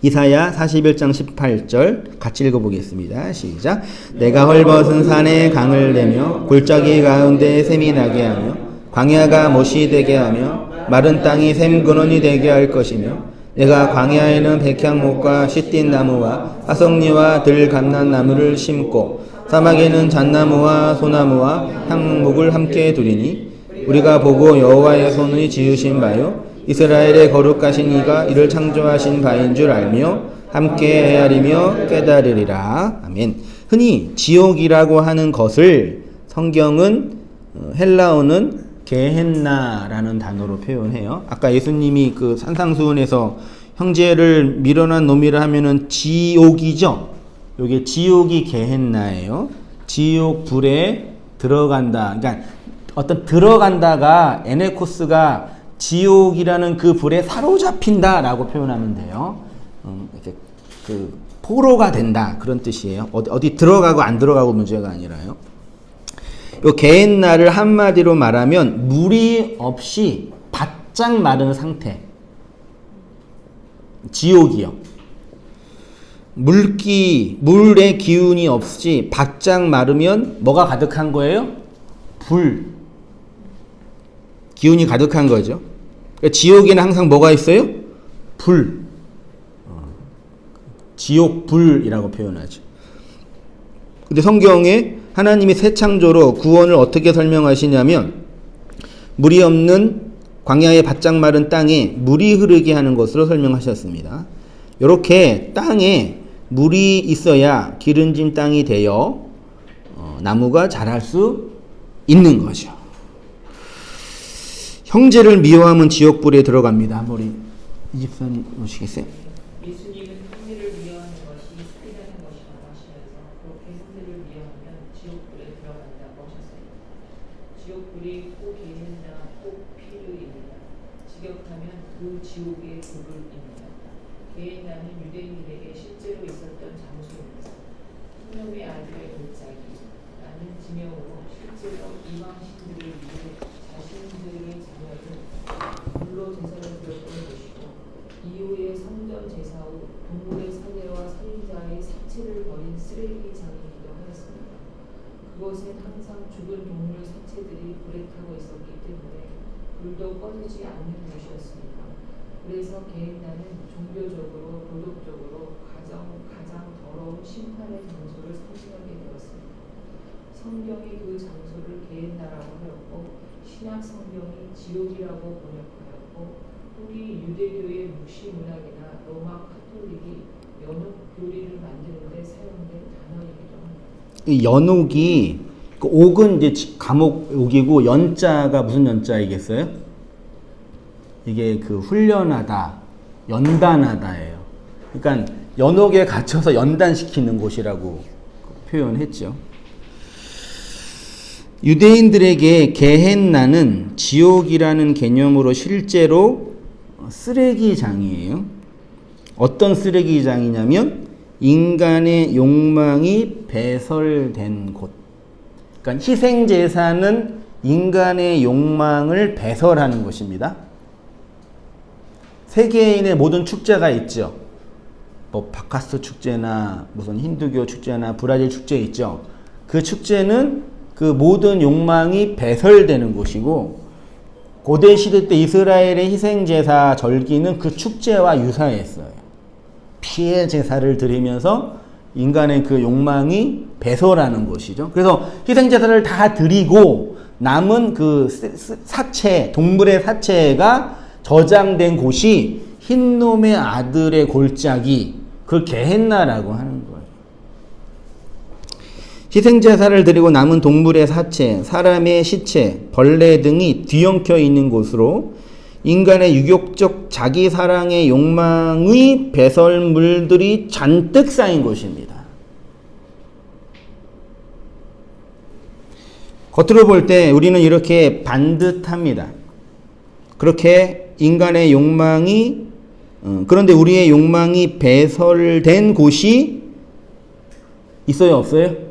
이사야 41장 18절 같이 읽어보겠습니다. 시작. 내가 헐벗은 산에 강을 내며 골짜기 가운데 샘이 나게 하며 광야가 못이 되게 하며 마른 땅이 샘 근원이 되게 할 것이며 내가 광야에는 백향목과 시띠 나무와 화석리와 들 감난나무를 심고 사막에는 잣나무와 소나무와 향목을 함께 두리니 우리가 보고 여호와의 손이 지으신 바요 이스라엘의 거룩하신 이가 이를 창조하신 바인 줄 알며 함께 헤아리며 깨달으리라. 아멘. 흔히 지옥이라고 하는 것을 성경은 헬라어는 게헨나라는 단어로 표현해요. 아까 예수님이 그 산상수훈에서 형제를 밀어난 놈이라 하면은 지옥이죠. 요게 지옥이 게헨나예요. 지옥 불에 들어간다. 그러니까 어떤 들어간다가 에네코스가 지옥이라는 그 불에 사로잡힌다라고 표현하면 돼요. 이렇게 그 포로가 된다 그런 뜻이에요. 어디 들어가고 안 들어가고 문제가 아니라요. 요 게헨나를 한마디로 말하면 물이 없이 바짝 마른 상태. 지옥이요. 물의 기운이 없이 바짝 마르면 뭐가 가득한 거예요? 불. 기운이 가득한 거죠. 그러니까 지옥에는 항상 뭐가 있어요? 불. 지옥 불이라고 표현하죠. 근데 성경에 하나님이 새 창조로 구원을 어떻게 설명하시냐면 물이 없는 광야의 바짝 마른 땅에 물이 흐르게 하는 것으로 설명하셨습니다. 이렇게 땅에 물이 있어야 기름진 땅이 되어 나무가 자랄 수 있는 거죠. 형제를 미워하면 지옥불에 들어갑니다. 한번 우리 이집사님 오시겠어요? 예수님은 형제를 미워하는 것이 살인하는 것이라고 하시면서 그렇게 형제를 미워하면 지옥불에 들어간다고 하셨습니다. 지옥불이 꼭 게헨나 꼭 피르입니다. 직역하면 그 지옥의 불입니다. 게헨나는 유대인들에게 실제로 있었던 장소입니다. 성령의 아들의 골짜기라는 지명으로 실제로 이방신들을 위해 자신들의 자녀를 불로 제사를 드렸던 곳이고 이후에 성전 제사 후 동물의 사례와 살인자의 사체를 버린 쓰레기장이기도 하였습니다. 그곳엔 항상 죽은 동물 사체들이 불에 타고 있었기 때문에 불도 꺼지지 않는 곳이었습니다. 그래서 게헨나는 종교적으로 도덕적으로 가장 더러운 심판의 장소를 상징하게 되었습니다. 성경이 그 장소를 게헨나라고 하였고 신약 성경이 지옥이라고 번역하였고 우리 유대교의 무시 문학이나 로마 카톨릭이 연옥 교리를 만드는데 사용된 단어이기도 합니다. 이 연옥이 그 옥은 이제 감옥 옥이고 연자가 무슨 연자이겠어요? 이게 그 훈련하다, 연단하다예요. 그러니까 연옥에 갇혀서 연단시키는 곳이라고 표현했죠. 유대인들에게 게헨나는 지옥이라는 개념으로 실제로 쓰레기장이에요. 어떤 쓰레기장이냐면 인간의 욕망이 배설된 곳. 그러니까 희생제사는 인간의 욕망을 배설하는 것입니다. 세계인의 모든 축제가 있죠. 뭐 바카스 축제나 무슨 힌두교 축제나 브라질 축제 있죠. 그 축제는 그 모든 욕망이 배설되는 곳이고 고대 시대 때 이스라엘의 희생제사 절기는 그 축제와 유사했어요. 피해 제사를 드리면서 인간의 그 욕망이 배설하는 것이죠. 그래서 희생제사를 다 드리고 남은 그 사체, 동물의 사체가 저장된 곳이 흰놈의 아들의 골짜기, 그걸 게헨나라고 하는 거예요. 희생제사를 드리고 남은 동물의 사체, 사람의 시체, 벌레 등이 뒤엉켜 있는 곳으로 인간의 유격적 자기 사랑의 욕망의 배설물들이 잔뜩 쌓인 곳입니다. 겉으로 볼 때 우리는 이렇게 반듯합니다. 그렇게 인간의 욕망이 그런데 우리의 욕망이 배설된 곳이 있어요, 없어요?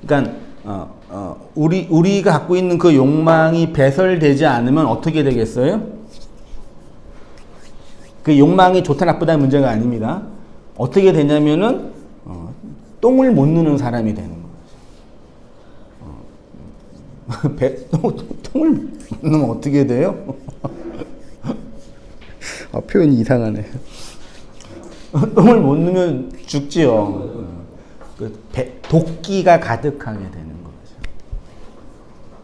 그러니까 우리가 갖고 있는 그 욕망이 배설되지 않으면 어떻게 되겠어요? 그 욕망이 좋다 나쁘다는 문제가 아닙니다. 어떻게 되냐면은 똥을 못 누는 사람이 되는 거죠. 똥을 못 누면 어떻게 돼요? 표현이 이상하네. 똥을 못 누면 죽지요. 도끼가 가득하게 되는 거죠.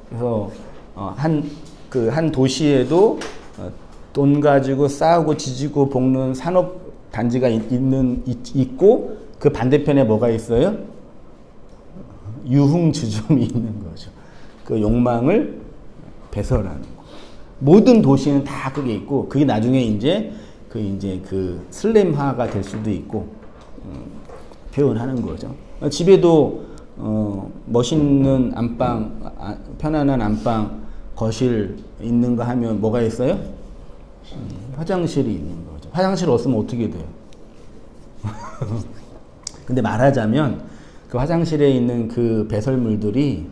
그래서 한 도시에도 돈 가지고 싸우고 지지고 볶는 산업 단지가 있고 그 반대편에 뭐가 있어요? 유흥주점이 있는 거죠. 그 욕망을 배설하는 거. 모든 도시는 다 그게 있고 그게 나중에 이제 그 슬램화가 될 수도 있고 표현하는 거죠. 집에도 멋있는 안방, 편안한 안방, 거실 있는가 하면 뭐가 있어요? 화장실이 있는 거죠. 화장실 없으면 어떻게 돼요? 근데 말하자면 그 화장실에 있는 그 배설물들이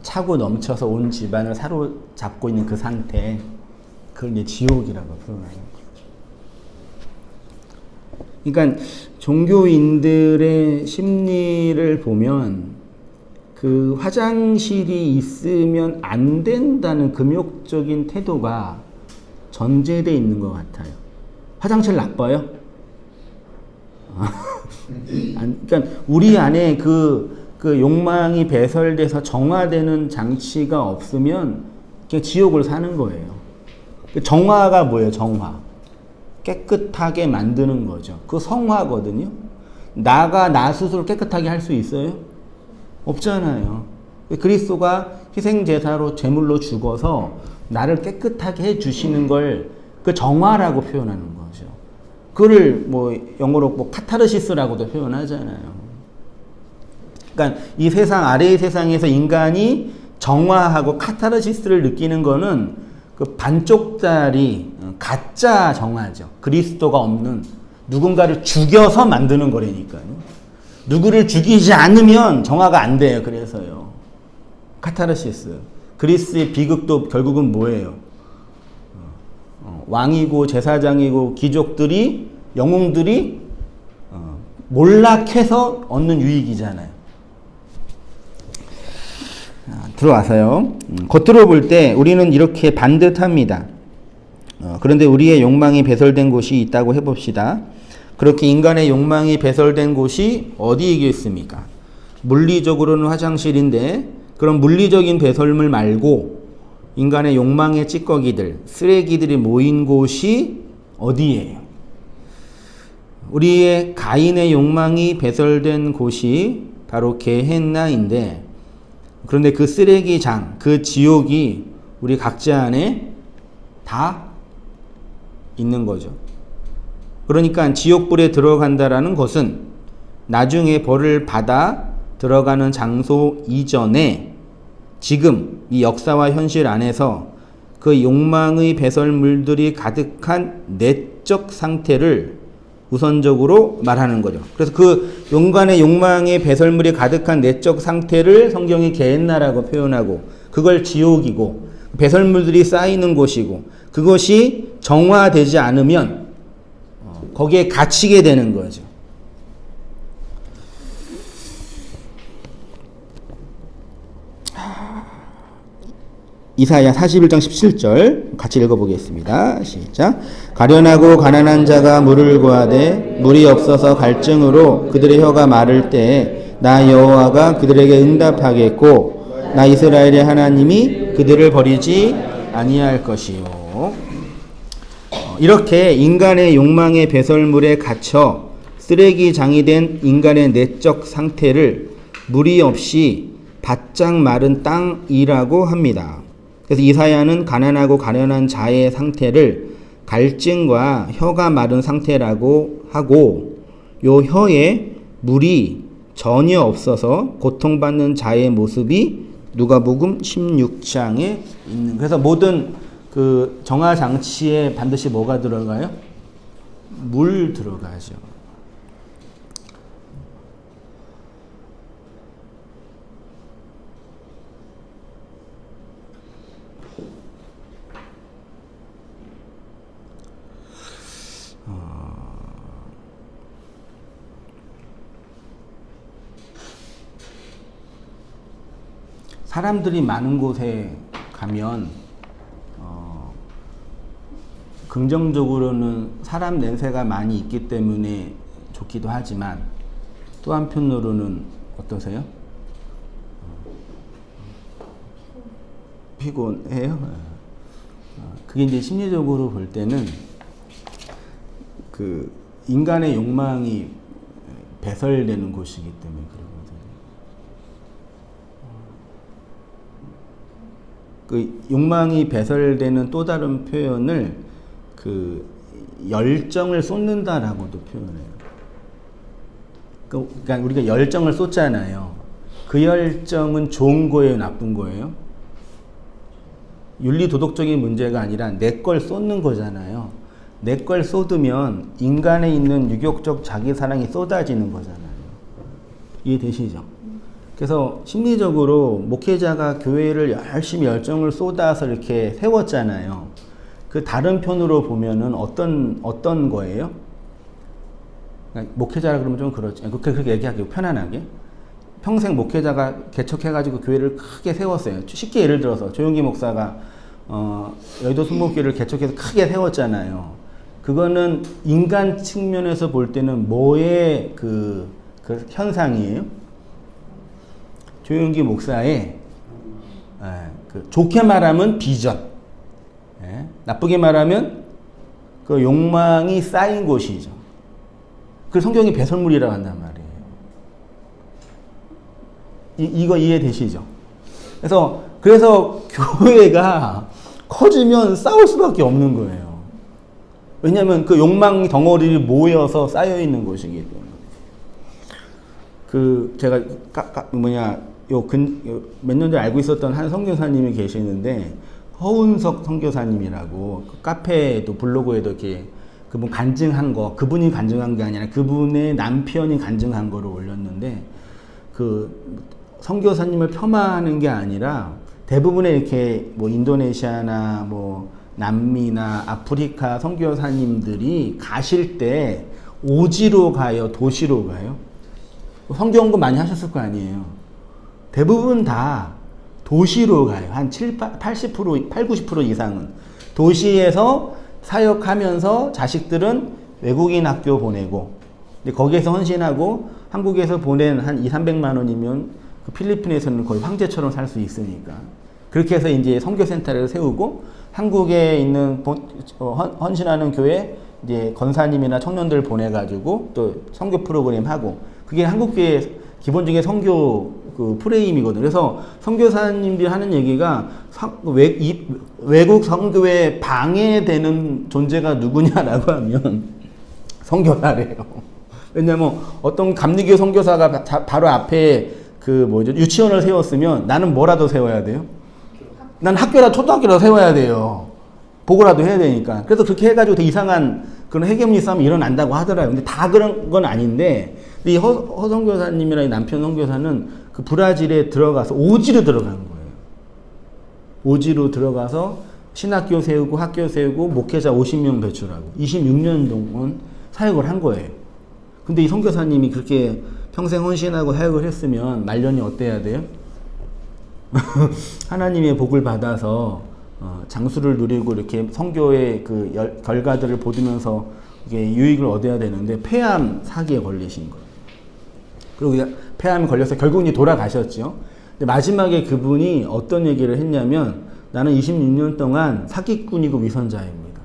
차고 넘쳐서 온 집안을 사로잡고 있는 그 상태, 그걸 이제 지옥이라고 표현하는 거죠. 그러니까 종교인들의 심리를 보면 그 화장실이 있으면 안 된다는 금욕적인 태도가 전제되어 있는 것 같아요. 화장실 나빠요? 그러니까 우리 안에 그 욕망이 배설돼서 정화되는 장치가 없으면 그냥 지옥을 사는 거예요. 정화가 뭐예요? 정화. 깨끗하게 만드는 거죠. 그 성화거든요. 나 스스로 깨끗하게 할 수 있어요? 없잖아요. 그리스도가 희생제사로 제물로 죽어서 나를 깨끗하게 해주시는 걸 그 정화라고 표현하는 거죠. 그걸 뭐 영어로 뭐 카타르시스라고도 표현하잖아요. 그러니까 이 세상, 아래의 세상에서 인간이 정화하고 카타르시스를 느끼는 거는 그 반쪽짜리 가짜 정화죠. 그리스도가 없는 누군가를 죽여서 만드는 거라니까요. 누구를 죽이지 않으면 정화가 안 돼요. 그래서요. 카타르시스. 그리스의 비극도 결국은 뭐예요? 왕이고 제사장이고 귀족들이, 영웅들이 몰락해서 얻는 유익이잖아요. 들어와서요. 겉으로 볼 때 우리는 이렇게 반듯합니다. 그런데 우리의 욕망이 배설된 곳이 있다고 해봅시다. 그렇게 인간의 욕망이 배설된 곳이 어디이겠습니까? 물리적으로는 화장실인데 그런 물리적인 배설물 말고 인간의 욕망의 찌꺼기들, 쓰레기들이 모인 곳이 어디예요? 우리의 가인의 욕망이 배설된 곳이 바로 게헨나인데, 그런데 그 쓰레기장, 그 지옥이 우리 각자 안에 다 있는 거죠. 그러니까 지옥불에 들어간다라는 것은 나중에 벌을 받아 들어가는 장소 이전에 지금 이 역사와 현실 안에서 그 욕망의 배설물들이 가득한 내적 상태를 우선적으로 말하는 거죠. 그래서 그 인간의 욕망의 배설물이 가득한 내적 상태를 성경이 게헨나라고 표현하고, 그걸 지옥이고 배설물들이 쌓이는 곳이고, 그것이 정화되지 않으면 거기에 갇히게 되는 거죠. 이사야 41장 17절 같이 읽어보겠습니다. 시작. 가련하고 가난한 자가 물을 구하되 물이 없어서 갈증으로 그들의 혀가 마를 때에 나 여호와가 그들에게 응답하겠고 나 이스라엘의 하나님이 그들을 버리지 아니할 것이요. 이렇게 인간의 욕망의 배설물에 갇혀 쓰레기장이 된 인간의 내적 상태를 물이 없이 바짝 마른 땅이라고 합니다. 그래서 이사야는 가난하고 가련한 자의 상태를 갈증과 혀가 마른 상태라고 하고, 요 혀에 물이 전혀 없어서 고통받는 자의 모습이 누가복음 16장에 있는. 그래서 모든 그 정화 장치에 반드시 뭐가 들어가요? 물 들어가죠. 사람들이 많은 곳에 가면 긍정적으로는 사람 냄새가 많이 있기 때문에 좋기도 하지만 또 한편으로는 어떠세요? 피곤해요? 그게 이제 심리적으로 볼 때는 그 인간의 욕망이 배설되는 곳이기 때문에 그러거든요. 그 욕망이 배설되는 또 다른 표현을 그 열정을 쏟는다라고도 표현해요. 그러니까 우리가 열정을 쏟잖아요. 그 열정은 좋은 거예요, 나쁜 거예요? 윤리 도덕적인 문제가 아니라 내 걸 쏟는 거잖아요. 내 걸 쏟으면 인간에 있는 유격적 자기 사랑이 쏟아지는 거잖아요. 이해되시죠? 그래서 심리적으로 목회자가 교회를 열심히 열정을 쏟아서 이렇게 세웠잖아요. 그 다른 편으로 보면은 어떤 거예요? 그러니까 목회자라 그러면 좀 그렇죠. 그렇게 얘기하기로 편안하게. 평생 목회자가 개척해가지고 교회를 크게 세웠어요. 쉽게 예를 들어서 조용기 목사가 여의도 순복교회를 개척해서 크게 세웠잖아요. 그거는 인간 측면에서 볼 때는 뭐의 그 현상이에요? 조용기 목사의 좋게 말하면 비전, 나쁘게 말하면 그 욕망이 쌓인 곳이죠. 그걸 성경이 배설물이라고 한단 말이에요. 이거 이해되시죠? 그래서 교회가 커지면 싸울 수밖에 없는 거예요. 왜냐하면 그 욕망 덩어리를 모여서 쌓여 있는 곳이기 때문에. 제가 몇 년 전에 알고 있었던 한 선교사님이 계시는데, 허운석 선교사님이라고 카페에도 블로그에도 이렇게 그분 간증한 거, 그분이 간증한 게 아니라 그분의 남편이 간증한 거를 올렸는데, 그 선교사님을 폄하하는 게 아니라 대부분의 이렇게 뭐 인도네시아나 뭐 남미나 아프리카 선교사님들이 가실 때 오지로 가요, 도시로 가요? 선교 연구 많이 하셨을 거 아니에요. 대부분 다 도시로 가요. 한 80%, 90% 이상은. 도시에서 사역하면서 자식들은 외국인 학교 보내고, 근데 거기에서 헌신하고 한국에서 보낸 한 200~300만 원이면 그 필리핀에서는 거의 황제처럼 살 수 있으니까. 그렇게 해서 이제 선교센터를 세우고 한국에 있는 헌신하는 교회 이제 권사님이나 청년들 보내가지고 또 선교 프로그램 하고, 그게 한국교회 기본적인 선교 그 프레임이거든요. 그래서 선교사님들이 하는 얘기가 외국 선교에 방해되는 존재가 누구냐라고 하면 선교사래요. 왜냐면 어떤 감리교 선교사가 바로 앞에 그 뭐죠, 유치원을 세웠으면 나는 뭐라도 세워야 돼요? 난 학교라 초등학교라도 세워야 돼요. 보고라도 해야 되니까. 그래서 그렇게 해가지고 되게 이상한 그런 헤게모니 싸움이 일어난다고 하더라고요. 근데 다 그런 건 아닌데, 이 허 선교사님이랑 이 남편 선교사는 그 브라질에 들어가서 오지로 들어간 거예요. 오지로 들어가서 신학교 세우고 학교 세우고 목회자 50명 배출하고 26년 동안 사역을 한 거예요. 근데 이 선교사님이 그렇게 평생 헌신하고 사역을 했으면 말년이 어때야 돼요? 하나님의 복을 받아서 장수를 누리고 이렇게 선교의 그 결과들을 보면서 이게 유익을 얻어야 되는데 폐암 사기에 걸리신 거예요. 그리고 폐암이 걸려서 결국은 돌아가셨죠. 근데 마지막에 그분이 어떤 얘기를 했냐면, 나는 26년 동안 사기꾼이고 위선자입니다.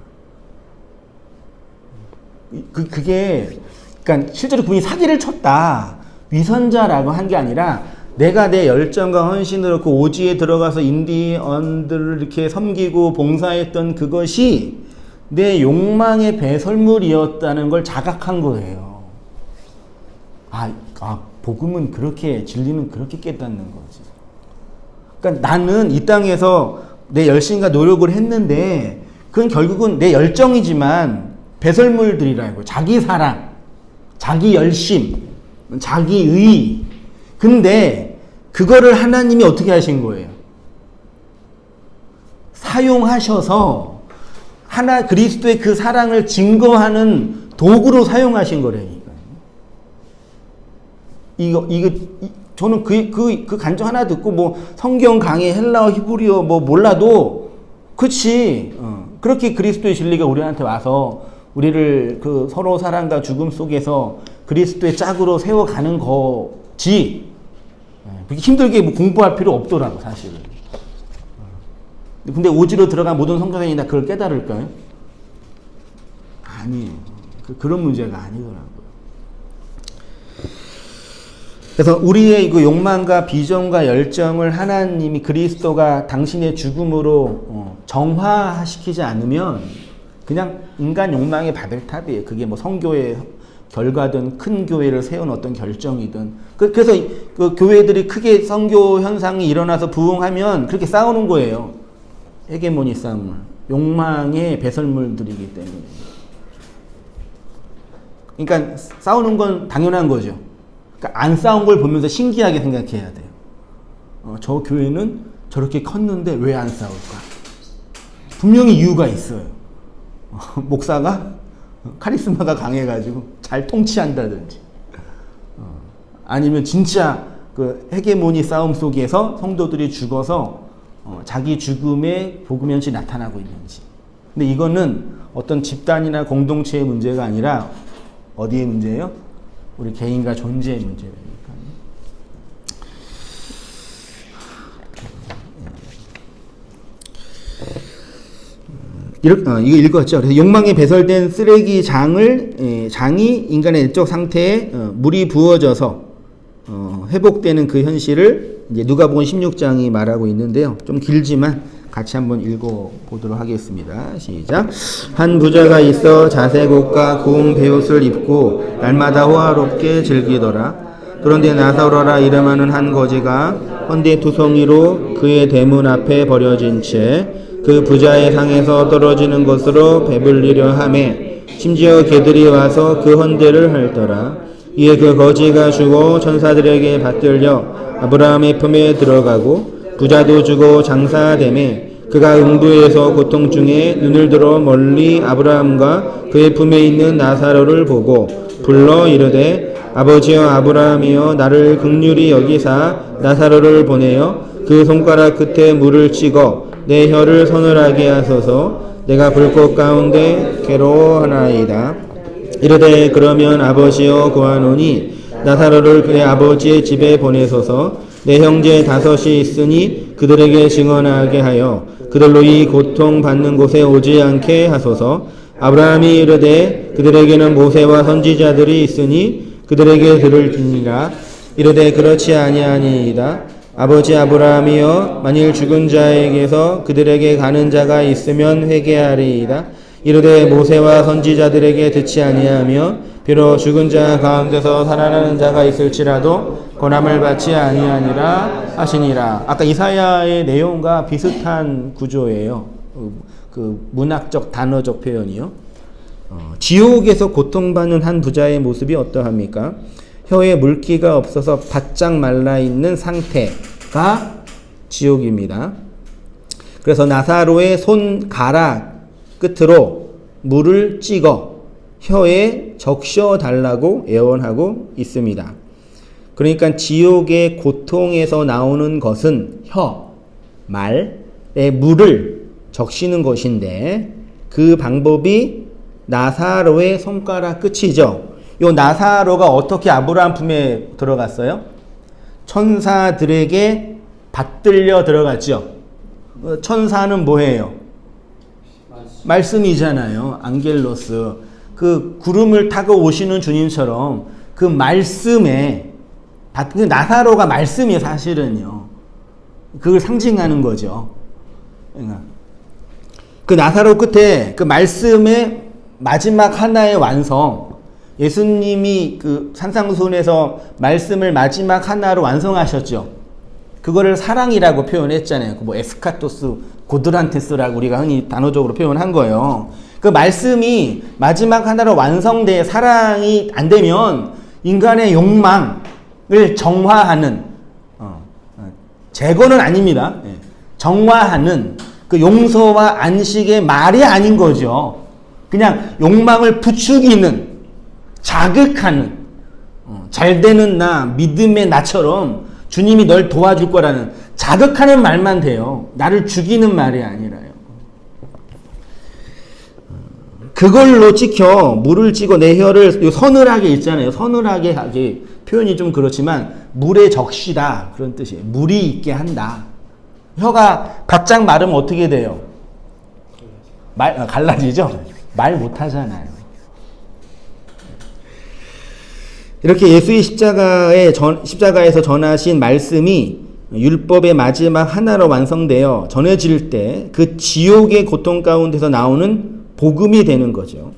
그게 그러니까 실제로 그분이 사기를 쳤다, 위선자라고 한 게 아니라, 내가 내 열정과 헌신으로 그 오지에 들어가서 인디언들을 이렇게 섬기고 봉사했던 그것이 내 욕망의 배설물이었다는 걸 자각한 거예요. 복음은 그렇게, 진리는 그렇게 깨닫는 거지. 그러니까 나는 이 땅에서 내 열심과 노력을 했는데 그건 결국은 내 열정이지만 배설물들이라고. 자기 사랑, 자기 열심, 자기 의. 근데 그거를 하나님이 어떻게 하신 거예요? 사용하셔서 그리스도의 그 사랑을 증거하는 도구로 사용하신 거라니까요. 저는 그 간증 하나 듣고 뭐 성경 강의 헬라어 히브리어 뭐 몰라도 그치, 그렇게 그리스도의 진리가 우리한테 와서 우리를 그 서로 사랑과 죽음 속에서 그리스도의 짝으로 세워가는 거지. 그렇게 힘들게 뭐 공부할 필요 없더라고, 사실은. 근데 오지로 들어간 모든 선교사님이 다 그걸 깨달을까요? 아니에요. 그런 문제가 아니더라고요. 그래서 우리의 그 욕망과 비전과 열정을 하나님이 그리스도가 당신의 죽음으로 정화시키지 않으면 그냥 인간 욕망의 바벨탑이에요. 그게 뭐 성교의 결과든 큰 교회를 세운 어떤 결정이든. 그래서 그 교회들이 크게 선교 현상이 일어나서 부흥하면 그렇게 싸우는 거예요. 헤게모니 싸움을. 욕망의 배설물들이기 때문에. 그러니까 싸우는 건 당연한 거죠. 그러니까 안 싸운 걸 보면서 신기하게 생각해야 돼요. 저 교회는 저렇게 컸는데 왜 안 싸울까? 분명히 이유가 있어요. 목사가 카리스마가 강해가지고 잘 통치한다든지, 아니면 진짜 그 헤게모니 싸움 속에서 성도들이 죽어서 자기 죽음의 복음 현실이 나타나고 있는지. 근데 이거는 어떤 집단이나 공동체의 문제가 아니라 어디의 문제예요? 우리 개인과 존재의 문제니까. 이거 읽었죠. 그래서 욕망에 배설된 쓰레기 장이 인간의 내적 상태에 물이 부어져서 회복되는 그 현실을 이제 누가복음 16장이 말하고 있는데요. 좀 길지만 같이 한번 읽어보도록 하겠습니다. 시작. 한 부자가 있어 자색 옷과 고운 베옷을 입고 날마다 호화롭게 즐기더라. 그런데 나사로라 이름하는 한 거지가 헌데 투성이로 그의 대문 앞에 버려진 채 그 부자의 상에서 떨어지는 것으로 배불리려 하매 심지어 개들이 와서 그 헌데를 핥더라. 이에 그 거지가 죽어 천사들에게 받들려 아브라함의 품에 들어가고 부자도 죽어 장사되매 그가 음부에서 고통 중에 눈을 들어 멀리 아브라함과 그의 품에 있는 나사로를 보고 불러 이르되 아버지여 아브라함이여 나를 긍휼히 여기사 나사로를 보내어 그 손가락 끝에 물을 찍어 내 혀를 서늘하게 하소서. 내가 불꽃 가운데 괴로워하나이다. 이르되 그러면 아버지여 구하노니 나사로를 그의 아버지의 집에 보내소서. 내 형제 5이 있으니 그들에게 증언하게 하여 그들로 이 고통받는 곳에 오지 않게 하소서. 아브라함이 이르되 그들에게는 모세와 선지자들이 있으니 그들에게 들을지니라. 이르되 그렇지 아니하니이다. 아버지 아브라함이여 만일 죽은 자에게서 그들에게 가는 자가 있으면 회개하리이다. 이르되 모세와 선지자들에게 듣지 아니하며 비록 죽은 자 가운데서 살아나는 자가 있을지라도 고난을 받지 아니하니라 하시니라. 아까 이사야의 내용과 비슷한 구조예요. 그 문학적 단어적 표현이요. 지옥에서 고통받는 한 부자의 모습이 어떠합니까? 혀에 물기가 없어서 바짝 말라있는 상태가 지옥입니다. 그래서 나사로의 손가락 끝으로 물을 찍어 혀에 적셔 달라고 예언하고 있습니다. 그러니까 지옥의 고통에서 나오는 것은 혀, 말에 물을 적시는 것인데 그 방법이 나사로의 손가락 끝이죠. 요 나사로가 어떻게 아브라함 품에 들어갔어요? 천사들에게 받들려 들어갔죠. 천사는 뭐예요? 말씀이잖아요. 안겔로스. 그 구름을 타고 오시는 주님처럼 그 말씀에 나사로가 말씀이 사실은요. 그걸 상징하는 거죠. 그 나사로 끝에 그 말씀의 마지막 하나의 완성, 예수님이 그 산상수훈에서 말씀을 마지막 하나로 완성하셨죠. 그거를 사랑이라고 표현했잖아요. 뭐 에스카토스, 고드란테스라고 우리가 흔히 단어적으로 표현한 거예요. 그 말씀이 마지막 하나로 완성돼 사랑이 안 되면 인간의 욕망을 정화하는 제거는 아닙니다. 정화하는 그 용서와 안식의 말이 아닌 거죠. 그냥 욕망을 부추기는, 자극하는, 잘 되는 나, 믿음의 나처럼 주님이 널 도와줄 거라는 자극하는 말만 돼요. 나를 죽이는 말이 아니라요. 그걸로 찍혀 물을 찍어 내 혀를 서늘하게 있잖아요. 서늘하게 하게 표현이 좀 그렇지만 물에 적시다 그런 뜻이에요. 물이 있게 한다. 혀가 바짝 마르면 어떻게 돼요? 갈라지죠? 말 못하잖아요. 이렇게 예수의 십자가에서 전하신 말씀이 율법의 마지막 하나로 완성되어 전해질 때 그 지옥의 고통 가운데서 나오는 복음이 되는 거죠.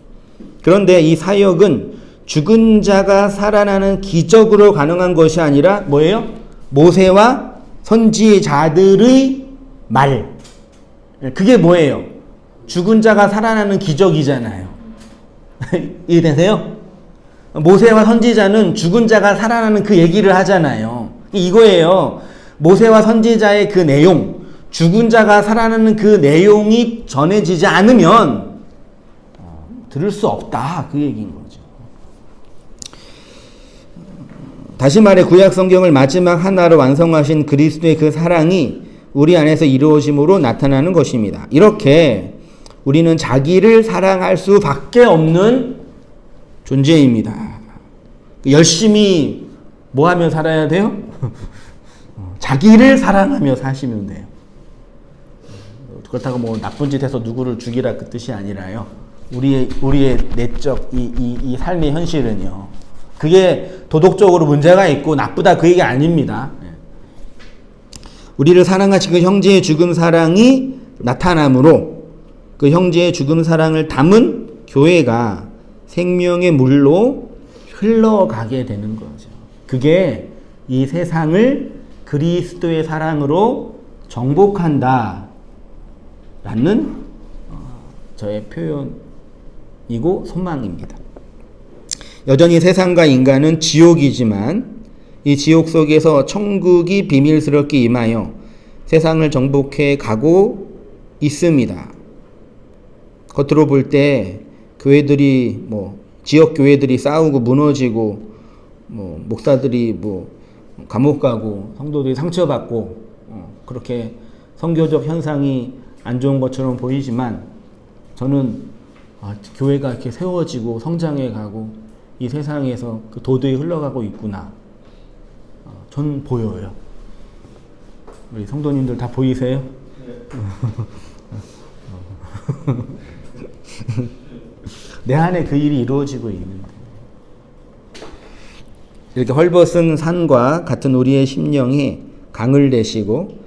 그런데 이 사역은 죽은 자가 살아나는 기적으로 가능한 것이 아니라 뭐예요? 모세와 선지자들의 말. 그게 뭐예요? 죽은 자가 살아나는 기적이잖아요. 이해되세요? 모세와 선지자는 죽은 자가 살아나는 그 얘기를 하잖아요. 이거예요. 모세와 선지자의 그 내용, 죽은 자가 살아나는 그 내용이 전해지지 않으면 들을 수 없다. 그 얘기인 거죠. 다시 말해 구약 성경을 마지막 하나로 완성하신 그리스도의 그 사랑이 우리 안에서 이루어짐으로 나타나는 것입니다. 이렇게 우리는 자기를 사랑할 수밖에 없는 존재입니다. 열심히 뭐 하며 살아야 돼요? 자기를 사랑하며 사시면 돼요. 그렇다고 뭐 나쁜 짓 해서 누구를 죽이라 그 뜻이 아니라요. 우리의 내적 이 삶의 현실은요. 그게 도덕적으로 문제가 있고 나쁘다 그 얘기 아닙니다. 우리를 사랑하신 그 형제의 죽음 사랑이 나타나므로 그 형제의 죽음 사랑을 담은 교회가 생명의 물로 흘러가게 되는 거죠. 그게 이 세상을 그리스도의 사랑으로 정복한다 라는 저의 표현이고 소망입니다. 여전히 세상과 인간은 지옥이지만 이 지옥 속에서 천국이 비밀스럽게 임하여 세상을 정복해 가고 있습니다. 겉으로 볼 때 교회들이 지역 교회들이 싸우고 무너지고 목사들이 감옥 가고 성도들이 상처받고 그렇게 선교적 현상이 안 좋은 것처럼 보이지만 저는 교회가 이렇게 세워지고 성장해 가고 이 세상에서 그 도덕이 흘러가고 있구나. 전 보여요. 우리 성도님들 다 보이세요? 내 안에 그 일이 이루어지고 있는데 이렇게 헐벗은 산과 같은 우리의 심령이 강을 내시고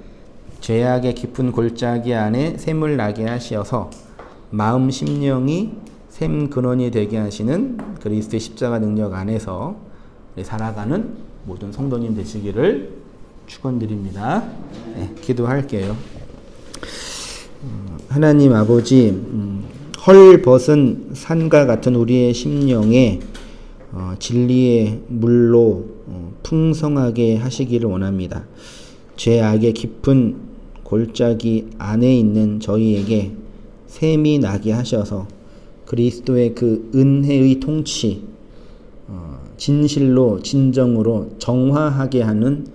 죄악의 깊은 골짜기 안에 샘을 나게 하시어서 마음 심령이 샘 근원이 되게 하시는 그리스도의 십자가 능력 안에서 살아가는 모든 성도님 되시기를 축원드립니다. 네, 기도할게요. 하나님 아버지, 헐벗은 산과 같은 우리의 심령에 진리의 물로 풍성하게 하시기를 원합니다. 죄악의 깊은 골짜기 안에 있는 저희에게 샘이 나게 하셔서 그리스도의 그 은혜의 통치, 진실로 진정으로 정화하게 하는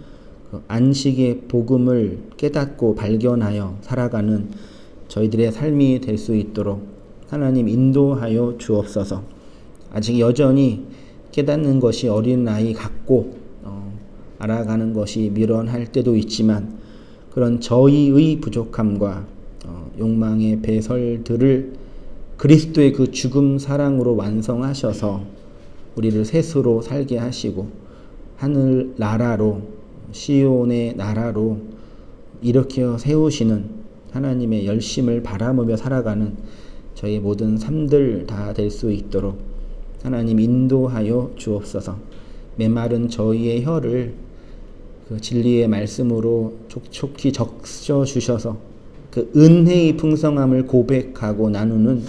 그 안식의 복음을 깨닫고 발견하여 살아가는 저희들의 삶이 될 수 있도록 하나님 인도하여 주옵소서. 아직 여전히 깨닫는 것이 어린아이 같고 알아가는 것이 미련할 때도 있지만 그런 저희의 부족함과 욕망의 배설들을 그리스도의 그 죽음 사랑으로 완성하셔서 우리를 셋으로 살게 하시고 하늘 나라로 시온의 나라로 일으켜 세우시는 하나님의 열심을 바라보며 살아가는 저희 모든 삶들 다 될 수 있도록 하나님 인도하여 주옵소서. 메마른 저희의 혀를 그 진리의 말씀으로 촉촉히 적셔 주셔서 그 은혜의 풍성함을 고백하고 나누는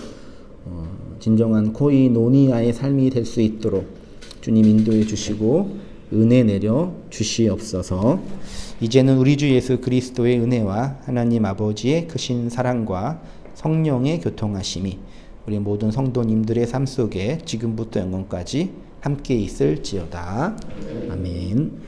진정한 코이노니아의 삶이 될 수 있도록 주님 인도해 주시고 은혜 내려 주시옵소서. 이제는 우리 주 예수 그리스도의 은혜와 하나님 아버지의 크신 사랑과 성령의 교통하심이 우리 모든 성도님들의 삶 속에 지금부터 영원까지 함께 있을지어다. 아멘.